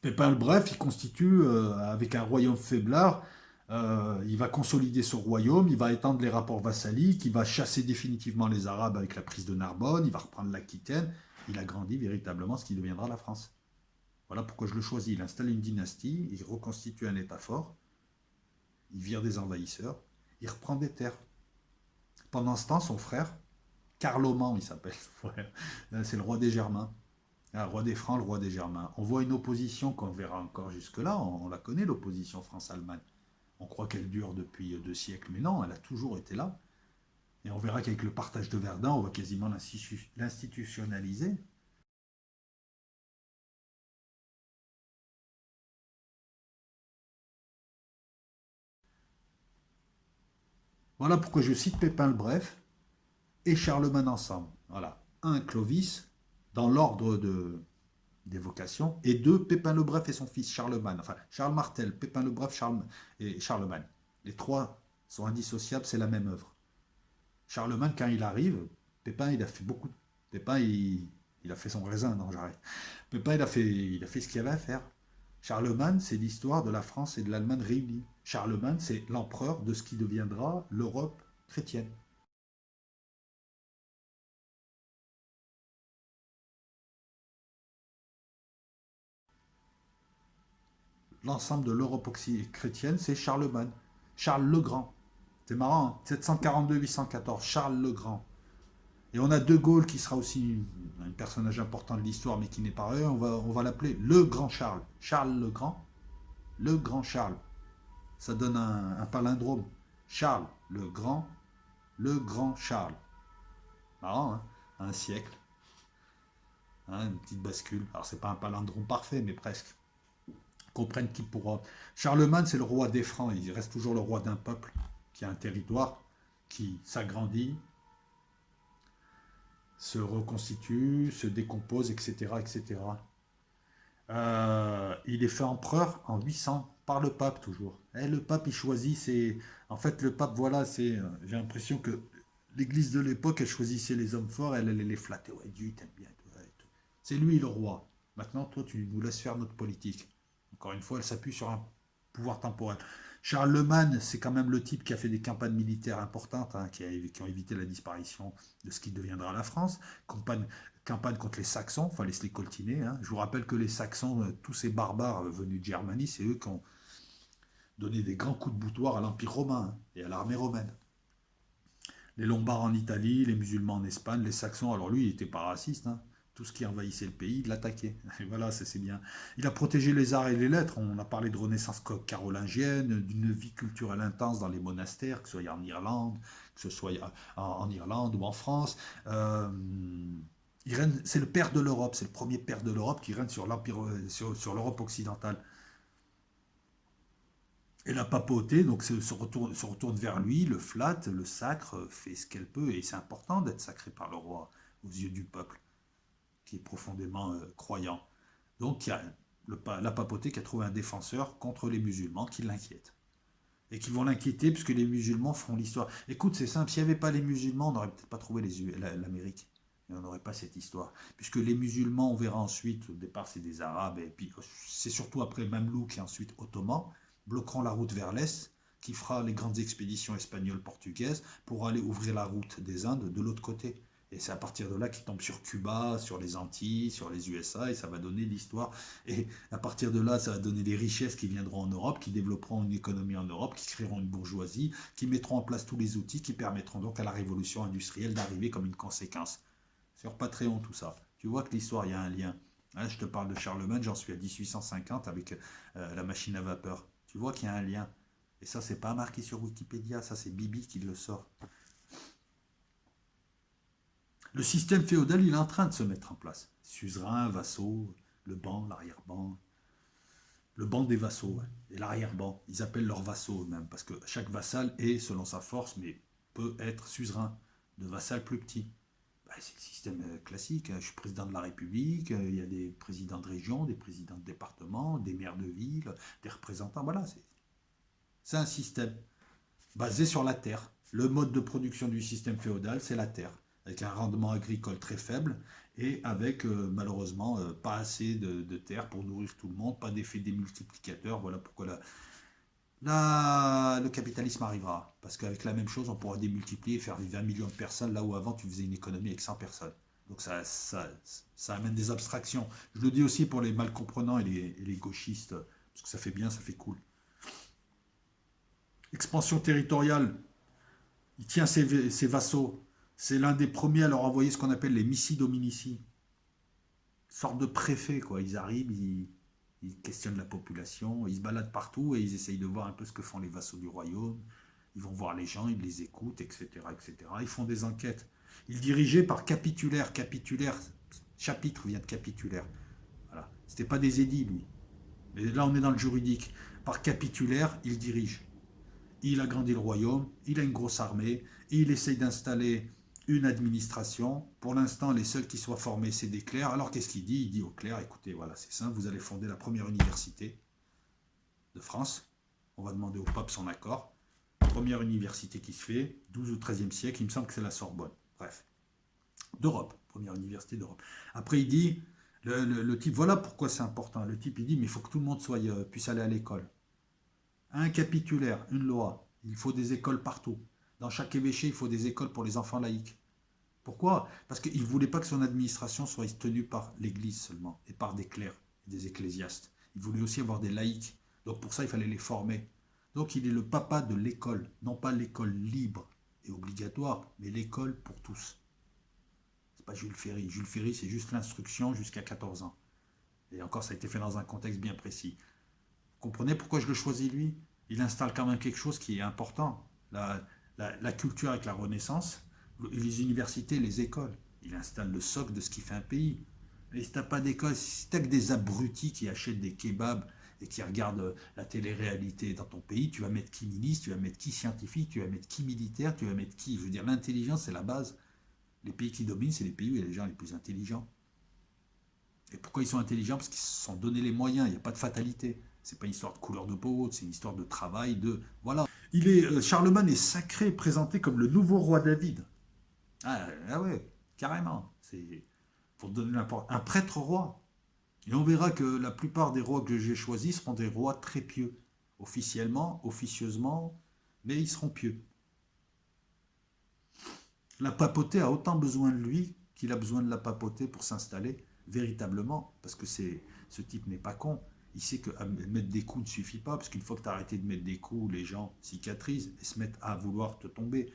Pépin le Bref, il constitue, avec un royaume faiblard, il va consolider son royaume, il va étendre les rapports vassaliques, il va chasser définitivement les Arabes avec la prise de Narbonne, il va reprendre l'Aquitaine, il agrandit véritablement ce qui deviendra la France. Voilà pourquoi je le choisis. Il installe une dynastie, il reconstitue un État fort, il vire des envahisseurs, il reprend des terres. Pendant ce temps, son frère, Carloman, il s'appelle. Ouais. C'est le roi des Germains. Ah, le roi des Francs, le roi des Germains. On voit une opposition qu'on verra encore jusque-là. On la connaît, l'opposition France-Allemagne. On croit qu'elle dure depuis 2 siècles, mais non, elle a toujours été là. Et on verra qu'avec le partage de Verdun, on va quasiment l'institutionnaliser. Voilà pourquoi je cite Pépin le Bref et Charlemagne ensemble. Voilà. Un, Clovis, dans l'ordre d'évocation, et deux, Pépin le Bref et son fils Charlemagne. Enfin, Charles Martel, Pépin le Bref et Charlemagne. Les trois sont indissociables, c'est la même œuvre. Charlemagne, quand il arrive, Pépin, il a fait beaucoup. Pépin, il a fait son raisin, non, j'arrête. Pépin, il a fait ce qu'il y avait à faire. Charlemagne, c'est l'histoire de la France et de l'Allemagne réunies. Charlemagne, c'est l'empereur de ce qui deviendra l'Europe chrétienne. L'ensemble de l'Europe chrétienne, c'est Charlemagne. Charles le Grand. C'est marrant, hein, 742-814, Charles le Grand. Et on a De Gaulle qui sera aussi un personnage important de l'histoire, mais qui n'est pas vrai. On va l'appeler le Grand Charles. Charles le Grand. Le Grand Charles. Ça donne un palindrome. Charles le Grand. Le Grand Charles. Marrant, hein, un siècle. Hein, une petite bascule. Alors, c'est pas un palindrome parfait, mais presque. Comprennent qui pourra. Charlemagne, c'est le roi des Francs. Il reste toujours le roi d'un peuple qui a un territoire, qui s'agrandit, se reconstitue, se décompose, etc. etc. Il est fait empereur en 800 par le pape toujours. Et le pape, il choisit ses... En fait, le pape, voilà, c'est... J'ai l'impression que l'église de l'époque, elle choisissait les hommes forts, elle allait les flatter. Ouais, Dieu, il t'aime bien. Toi, et tout. C'est lui le roi. Maintenant, toi, tu nous laisses faire notre politique. Encore une fois, elle s'appuie sur un pouvoir temporel. Charlemagne, c'est quand même le type qui a fait des campagnes militaires importantes, hein, qui ont évité la disparition de ce qui deviendra la France. Campagne contre les Saxons, il fallait se les coltiner. Hein. Je vous rappelle que les Saxons, tous ces barbares venus de Germanie, c'est eux qui ont donné des grands coups de boutoir à l'Empire romain, hein, et à l'armée romaine. Les Lombards en Italie, les musulmans en Espagne, les Saxons, alors lui, il n'était pas raciste, hein. Tout ce qui envahissait le pays, il l'attaquait. Et voilà, c'est bien. Il a protégé les arts et les lettres. On a parlé de renaissance carolingienne, d'une vie culturelle intense dans les monastères, que ce soit en Irlande, que ce soit en Irlande ou en France. C'est le père de l'Europe, c'est le premier père de l'Europe qui règne sur l'Empire, sur l'Europe occidentale. Et la papauté donc se retourne vers lui, le flatte, le sacre, fait ce qu'elle peut, et c'est important d'être sacré par le roi aux yeux du peuple, qui est profondément croyant. Donc il y a la papauté qui a trouvé un défenseur contre les musulmans qui l'inquiètent. Et qui vont l'inquiéter puisque les musulmans feront l'histoire. Écoute, c'est simple, s'il n'y avait pas les musulmans, on n'aurait peut-être pas trouvé l'Amérique. Et on n'aurait pas cette histoire. Puisque les musulmans, on verra ensuite, au départ c'est des Arabes, et puis c'est surtout après Mamelouk et ensuite Ottomans, bloqueront la route vers l'Est, qui fera les grandes expéditions espagnoles portugaises pour aller ouvrir la route des Indes de l'autre côté. Et c'est à partir de là qu'ils tombent sur Cuba, sur les Antilles, sur les USA, et ça va donner l'histoire. Et à partir de là, ça va donner des richesses qui viendront en Europe, qui développeront une économie en Europe, qui créeront une bourgeoisie, qui mettront en place tous les outils qui permettront donc à la révolution industrielle d'arriver comme une conséquence. Sur Patreon, tout ça. Tu vois que l'histoire, il y a un lien. Là, je te parle de Charlemagne, j'en suis à 1850 avec la machine à vapeur. Tu vois qu'il y a un lien. Et ça, c'est pas marqué sur Wikipédia, ça c'est Bibi qui le sort. Le système féodal, il est en train de se mettre en place. Suzerain, vassaux, le ban, l'arrière-ban. Le ban des vassaux, ouais, et l'arrière-ban. Ils appellent leurs vassaux eux-mêmes, parce que chaque vassal est, selon sa force, mais peut être suzerain de vassal plus petit. Bah, c'est le système classique. Je suis président de la République, il y a des présidents de région, des présidents de département, des maires de ville, des représentants. Voilà, c'est un système basé sur la terre. Le mode de production du système féodal, c'est la terre, avec un rendement agricole très faible et avec malheureusement pas assez de terre pour nourrir tout le monde, pas d'effet démultiplicateur. Voilà pourquoi le capitalisme arrivera. Parce qu'avec la même chose, on pourra démultiplier et faire vivre 20 millions de personnes, là où avant tu faisais une économie avec 100 personnes. Donc ça amène des abstractions. Je le dis aussi pour les mal comprenants et les gauchistes, parce que ça fait bien, ça fait cool. Expansion territoriale, il tient ses vassaux. C'est l'un des premiers à leur envoyer ce qu'on appelle les missi dominici. Sorte de préfet, quoi. Ils arrivent, ils questionnent la population, ils se baladent partout et ils essayent de voir un peu ce que font les vassaux du royaume. Ils vont voir les gens, ils les écoutent, etc., etc. Ils font des enquêtes. Ils dirigeaient par capitulaire. Capitulaire, chapitre vient de capitulaire. Voilà. C'était pas des édits, lui. Mais là, on est dans le juridique. Par capitulaire, il dirige. Il agrandit le royaume, il a une grosse armée, il essaye d'installer une administration. Pour l'instant, les seuls qui soient formés, c'est des clercs. Alors qu'est-ce qu'il dit? Il dit aux clercs, écoutez, voilà, c'est simple, vous allez fonder la première université de France. On va demander au pape son accord. Première université qui se fait, 12 ou 13e siècle, il me semble que c'est la Sorbonne. Bref, d'Europe, première université d'Europe. Après, il dit, le type, voilà pourquoi c'est important. Le type, il dit, mais il faut que tout le monde puisse aller à l'école. Un capitulaire, une loi. Il faut des écoles partout. Dans chaque évêché, il faut des écoles pour les enfants laïcs. Pourquoi? Parce qu'il ne voulait pas que son administration soit tenue par l'Église seulement, et par des clercs, et des ecclésiastes. Il voulait aussi avoir des laïcs. Donc pour ça, il fallait les former. Donc il est le papa de l'école, non pas l'école libre et obligatoire, mais l'école pour tous. C'est pas Jules Ferry. Jules Ferry, c'est juste l'instruction jusqu'à 14 ans. Et encore, ça a été fait dans un contexte bien précis. Vous comprenez pourquoi je le choisis lui? Il installe quand même quelque chose qui est important. La culture avec la Renaissance, les universités, les écoles. Il installe le socle de ce qui fait un pays. Et si t'as pas d'école, si t'as que des abrutis qui achètent des kebabs et qui regardent la télé-réalité dans ton pays, tu vas mettre qui ministre, tu vas mettre qui scientifique, tu vas mettre qui militaire, tu vas mettre qui. Je veux dire, l'intelligence, c'est la base. Les pays qui dominent, c'est les pays où il y a les gens les plus intelligents. Et pourquoi ils sont intelligents? Parce qu'ils se sont donné les moyens, il n'y a pas de fatalité. C'est pas une histoire de couleur de peau, c'est une histoire de travail, de... Voilà. Charlemagne est sacré, présenté comme le nouveau roi David. Ah ouais, carrément. C'est pour donner n'importe un prêtre roi. Et on verra que la plupart des rois que j'ai choisis seront des rois très pieux. Officiellement, officieusement, mais ils seront pieux. La papauté a autant besoin de lui qu'il a besoin de la papauté pour s'installer véritablement, parce que ce type n'est pas con. Il sait que mettre des coups ne suffit pas, parce qu'une fois que tu as arrêté de mettre des coups, les gens cicatrisent et se mettent à vouloir te tomber.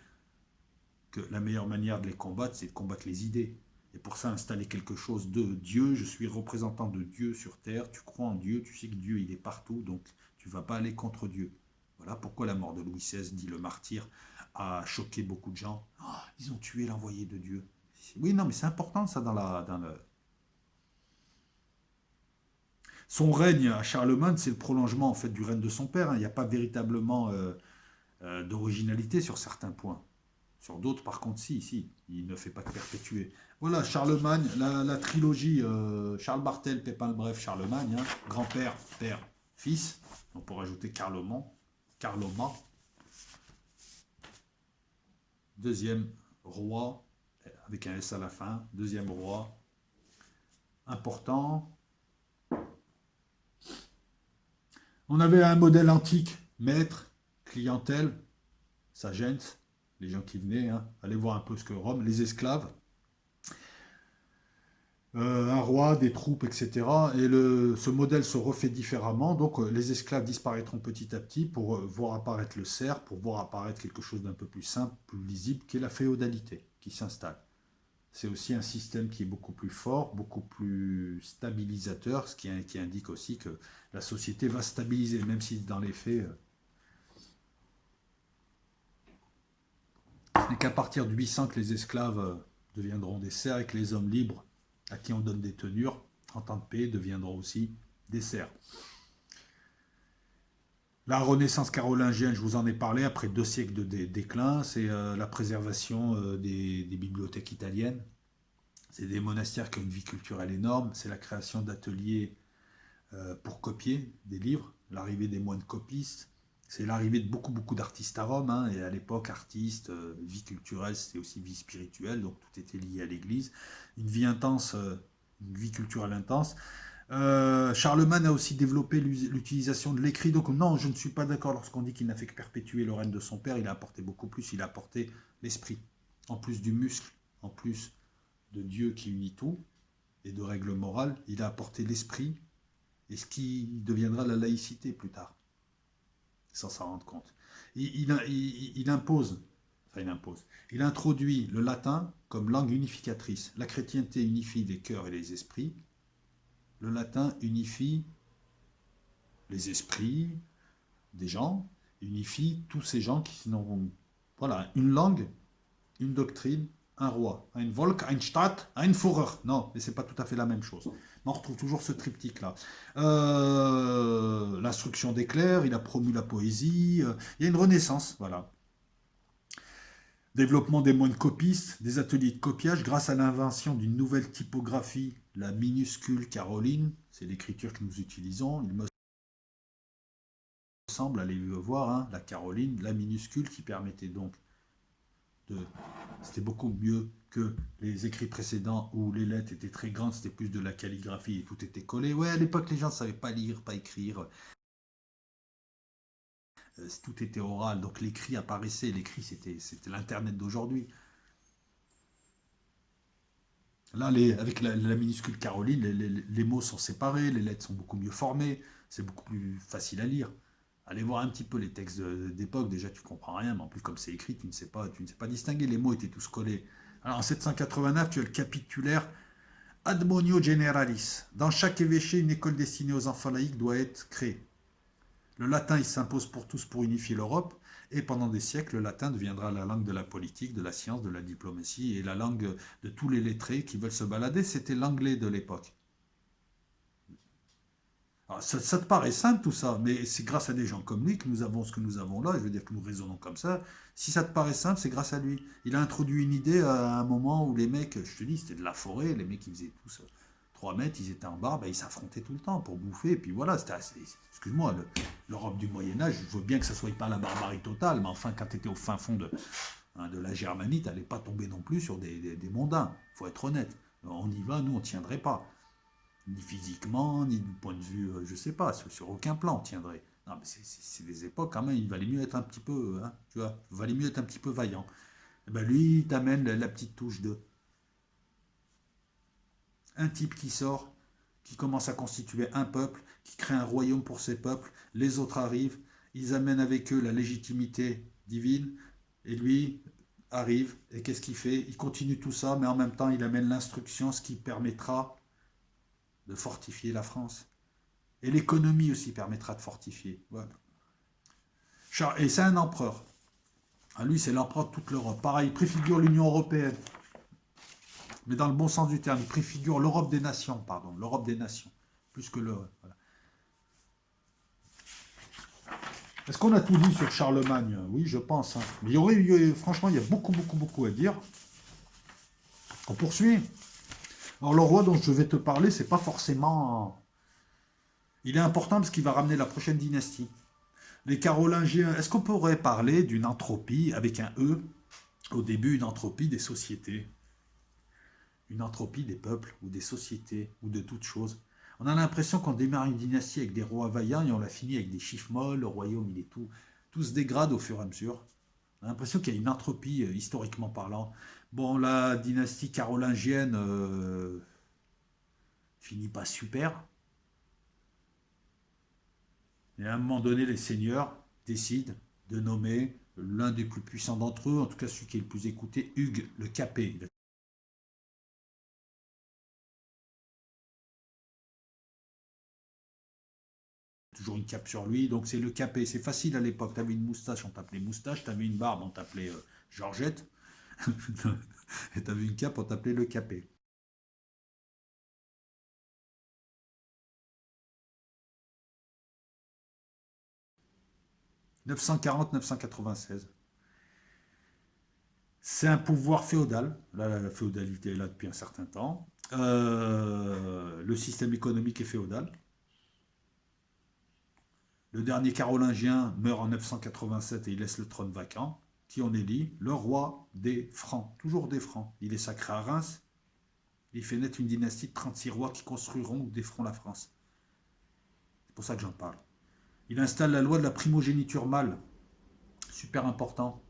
Que la meilleure manière de les combattre, c'est de combattre les idées. Et pour ça, installer quelque chose de Dieu, je suis représentant de Dieu sur terre, tu crois en Dieu, tu sais que Dieu, il est partout, donc tu ne vas pas aller contre Dieu. Voilà pourquoi la mort de Louis XVI, dit le martyr, a choqué beaucoup de gens. Oh, ils ont tué l'envoyé de Dieu. Oui, non, mais c'est important ça dans le... Son règne à Charlemagne, c'est le prolongement en fait du règne de son père. Hein. Il n'y a pas véritablement d'originalité sur certains points. Sur d'autres, par contre, si, il ne fait pas que perpétuer. Voilà, Charlemagne, la trilogie Charles Martel, Pépin le Bref, Charlemagne, hein, grand-père, père, fils. On pourrait ajouter Carloman, deuxième roi, avec un S à la fin, deuxième roi, important. On avait un modèle antique, maître, clientèle, sagesse, les gens qui venaient, hein, allez voir un peu ce que Rome, les esclaves, un roi, des troupes, etc. Et ce modèle se refait différemment, donc les esclaves disparaîtront petit à petit pour voir apparaître le serf, pour voir apparaître quelque chose d'un peu plus simple, plus lisible, qui est la féodalité, qui s'installe. C'est aussi un système qui est beaucoup plus fort, beaucoup plus stabilisateur, ce qui indique aussi que la société va stabiliser, même si dans les faits, ce n'est qu'à partir de 800 que les esclaves deviendront des serfs et que les hommes libres, à qui on donne des tenures en temps de paix, deviendront aussi des serfs. La Renaissance carolingienne, je vous en ai parlé, après 2 siècles de déclin, c'est la préservation des bibliothèques italiennes. C'est des monastères qui ont une vie culturelle énorme. C'est la création d'ateliers pour copier des livres, l'arrivée des moines copistes. C'est l'arrivée de beaucoup d'artistes à Rome. Hein, et à l'époque, artistes, vie culturelle, c'était aussi vie spirituelle. Donc tout était lié à l'Église. Une vie intense, une vie culturelle intense. Charlemagne a aussi développé l'utilisation de l'écrit. Donc non, je ne suis pas d'accord lorsqu'on dit qu'il n'a fait que perpétuer le règne de son père. Il a apporté beaucoup plus. Il a apporté l'esprit. En plus du muscle, en plus de Dieu qui unit tout, et de règles morales, il a apporté l'esprit, et ce qui deviendra la laïcité plus tard, sans s'en rendre compte. Il impose, Enfin, il impose. Il introduit le latin comme langue unificatrice. La chrétienté unifie les cœurs et les esprits. Le latin unifie les esprits des gens, unifie tous ces gens qui n'ont... Voilà, une langue, une doctrine, un roi. Ein Volk, ein Staat, ein Führer. Non, mais c'est pas tout à fait la même chose. Mais on retrouve toujours ce triptyque-là. L'instruction des clercs, il a promu la poésie. Il y a une renaissance, voilà. Développement des moines copistes, des ateliers de copiage grâce à l'invention d'une nouvelle typographie, la minuscule Caroline. C'est l'écriture que nous utilisons. Il me semble, allez le voir, hein, la Caroline, la minuscule qui permettait donc de... C'était beaucoup mieux que les écrits précédents où les lettres étaient très grandes, c'était plus de la calligraphie et tout était collé. Ouais, à l'époque, les gens ne savaient pas lire, pas écrire. Tout était oral, donc l'écrit apparaissait. L'écrit, c'était l'Internet d'aujourd'hui. Là, avec la minuscule Caroline, les mots sont séparés, les lettres sont beaucoup mieux formées, c'est beaucoup plus facile à lire. Allez voir un petit peu les textes d'époque, déjà tu comprends rien, mais en plus comme c'est écrit, tu ne sais pas distinguer, les mots étaient tous collés. Alors en 789, tu as le capitulaire Admonio Generalis. Dans chaque évêché, une école destinée aux enfants laïcs doit être créée. Le latin, il s'impose pour tous pour unifier l'Europe, et pendant des siècles, le latin deviendra la langue de la politique, de la science, de la diplomatie, et la langue de tous les lettrés qui veulent se balader. C'était l'anglais de l'époque. Alors, ça te paraît simple tout ça, mais c'est grâce à des gens comme lui que nous avons ce que nous avons là, je veux dire que nous raisonnons comme ça. Si ça te paraît simple, c'est grâce à lui. Il a introduit une idée à un moment où les mecs, je te dis, c'était de la forêt, les mecs ils faisaient tous 3 mètres, ils étaient en barbe, ils s'affrontaient tout le temps pour bouffer, et puis voilà, c'était assez... Excuse-moi, l'Europe du Moyen-Âge, je veux bien que ça soit pas la barbarie totale, mais enfin, quand tu étais au fin fond de la Germanie, tu n'allais pas tomber non plus sur des mondains, il faut être honnête. On y va, nous, on ne tiendrait pas. Ni physiquement, ni du point de vue, je sais pas, sur aucun plan on tiendrait. Non, mais c'est des époques quand même, il valait mieux être un petit peu, hein, tu vois, il valait mieux être un petit peu vaillant. Et ben lui, il t'amène la petite touche de un type qui sort, qui commence à constituer un peuple, qui crée un royaume pour ses peuples, les autres arrivent, ils amènent avec eux la légitimité divine, et lui arrive, et qu'est-ce qu'il fait? Il continue tout ça, mais en même temps il amène l'instruction, ce qui permettra de fortifier la France. Et l'économie aussi permettra de fortifier. Voilà. Et c'est un empereur. Lui, c'est l'empereur de toute l'Europe. Pareil, il préfigure l'Union européenne. Mais dans le bon sens du terme, il préfigure l'Europe des nations, pardon. L'Europe des nations. Plus que le... Voilà. Est-ce qu'on a tout dit sur Charlemagne? Oui, je pense. Hein. Mais franchement, il y a beaucoup, beaucoup, beaucoup à dire. On poursuit. Alors, le roi dont je vais te parler, c'est pas forcément... Il est important parce qu'il va ramener la prochaine dynastie. Les Carolingiens, est-ce qu'on pourrait parler d'une entropie, avec un E, au début, une entropie des sociétés? Une entropie des peuples, ou des sociétés, ou de toutes choses. On a l'impression qu'on démarre une dynastie avec des rois vaillants et on la finit avec des chiffres molles, le royaume, il est tout se dégrade au fur et à mesure. On a l'impression qu'il y a une entropie, historiquement parlant. Bon, la dynastie carolingienne finit pas super. Et à un moment donné, les seigneurs décident de nommer l'un des plus puissants d'entre eux, en tout cas celui qui est le plus écouté, Hugues le Capet. Il a toujours une cape sur lui, donc c'est le Capet. C'est facile à l'époque. Tu avais une moustache, on t'appelait moustache. Tu avais une barbe, on t'appelait Georgette. Et tu avais une cape, on t'appelait le Capet. 940-996. C'est un pouvoir féodal. Là, la féodalité est là depuis un certain temps. Le système économique est féodal. Le dernier carolingien meurt en 987 et il laisse le trône vacant. Qui on élit? Le roi des Francs. Toujours des Francs. Il est sacré à Reims. Il fait naître une dynastie de 36 rois qui construiront ou déferont la France. C'est pour ça que j'en parle. Il installe la loi de la primogéniture mâle. Super important.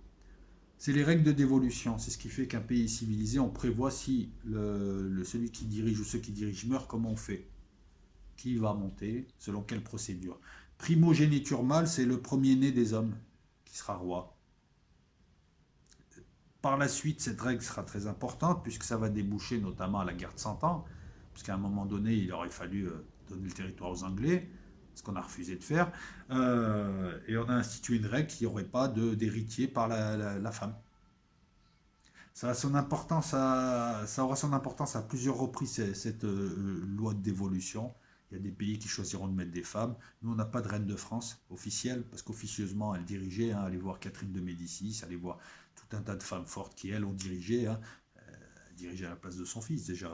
C'est les règles de dévolution. C'est ce qui fait qu'un pays est civilisé. On prévoit si celui qui dirige ou ceux qui dirigent meurent, comment on fait? Qui va monter? Selon quelle procédure? Primogéniture mâle, c'est le premier-né des hommes qui sera roi. Par la suite, cette règle sera très importante puisque ça va déboucher notamment à la guerre de 100 ans, puisqu'à un moment donné, il aurait fallu donner le territoire aux Anglais, ce qu'on a refusé de faire, et on a institué une règle qu'il n'y aurait pas d'héritier par la femme. Ça a son importance ça aura son importance à plusieurs reprises, cette loi de dévolution. Il y a des pays qui choisiront de mettre des femmes. Nous, on n'a pas de reine de France officielle, parce qu'officieusement, elle dirigeait. Hein, allez voir Catherine de Médicis, allez voir tout un tas de femmes fortes qui, elles, ont dirigé. Hein, dirigeait à la place de son fils, déjà,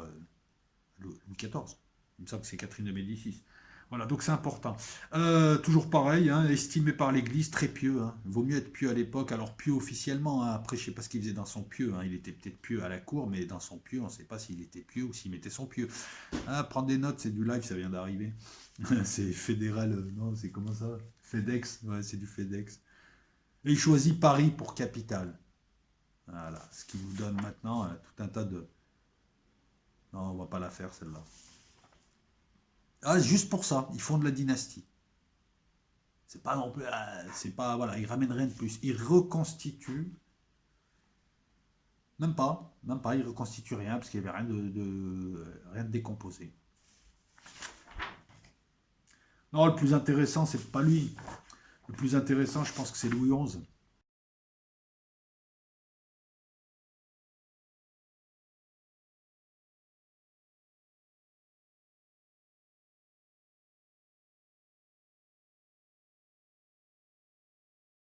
Louis XIV. Il me semble que c'est Catherine de Médicis. Voilà, donc c'est important. Toujours pareil, hein, estimé par l'Église, très pieux. Hein. Vaut mieux être pieux à l'époque, alors pieux officiellement. Hein. Après, je ne sais pas ce qu'il faisait dans son pieu. Hein. Il était peut-être pieux à la cour, mais dans son pieu, on ne sait pas s'il était pieux ou s'il mettait son pieu. Ah, prendre des notes, c'est du live, ça vient d'arriver. C'est fédéral, non, c'est comment ça? FedEx, ouais, c'est du FedEx. Et il choisit Paris pour capitale. Voilà, ce qui nous donne maintenant tout un tas de... Non, on va pas la faire celle-là. Ah, juste pour ça, ils font de la dynastie. C'est pas non plus, c'est pas, voilà, ils ramènent rien de plus. Ils reconstituent, même pas, ils reconstituent rien parce qu'il n'y avait rien rien de décomposé. Non, le plus intéressant, c'est pas lui. Le plus intéressant, je pense que c'est Louis XI.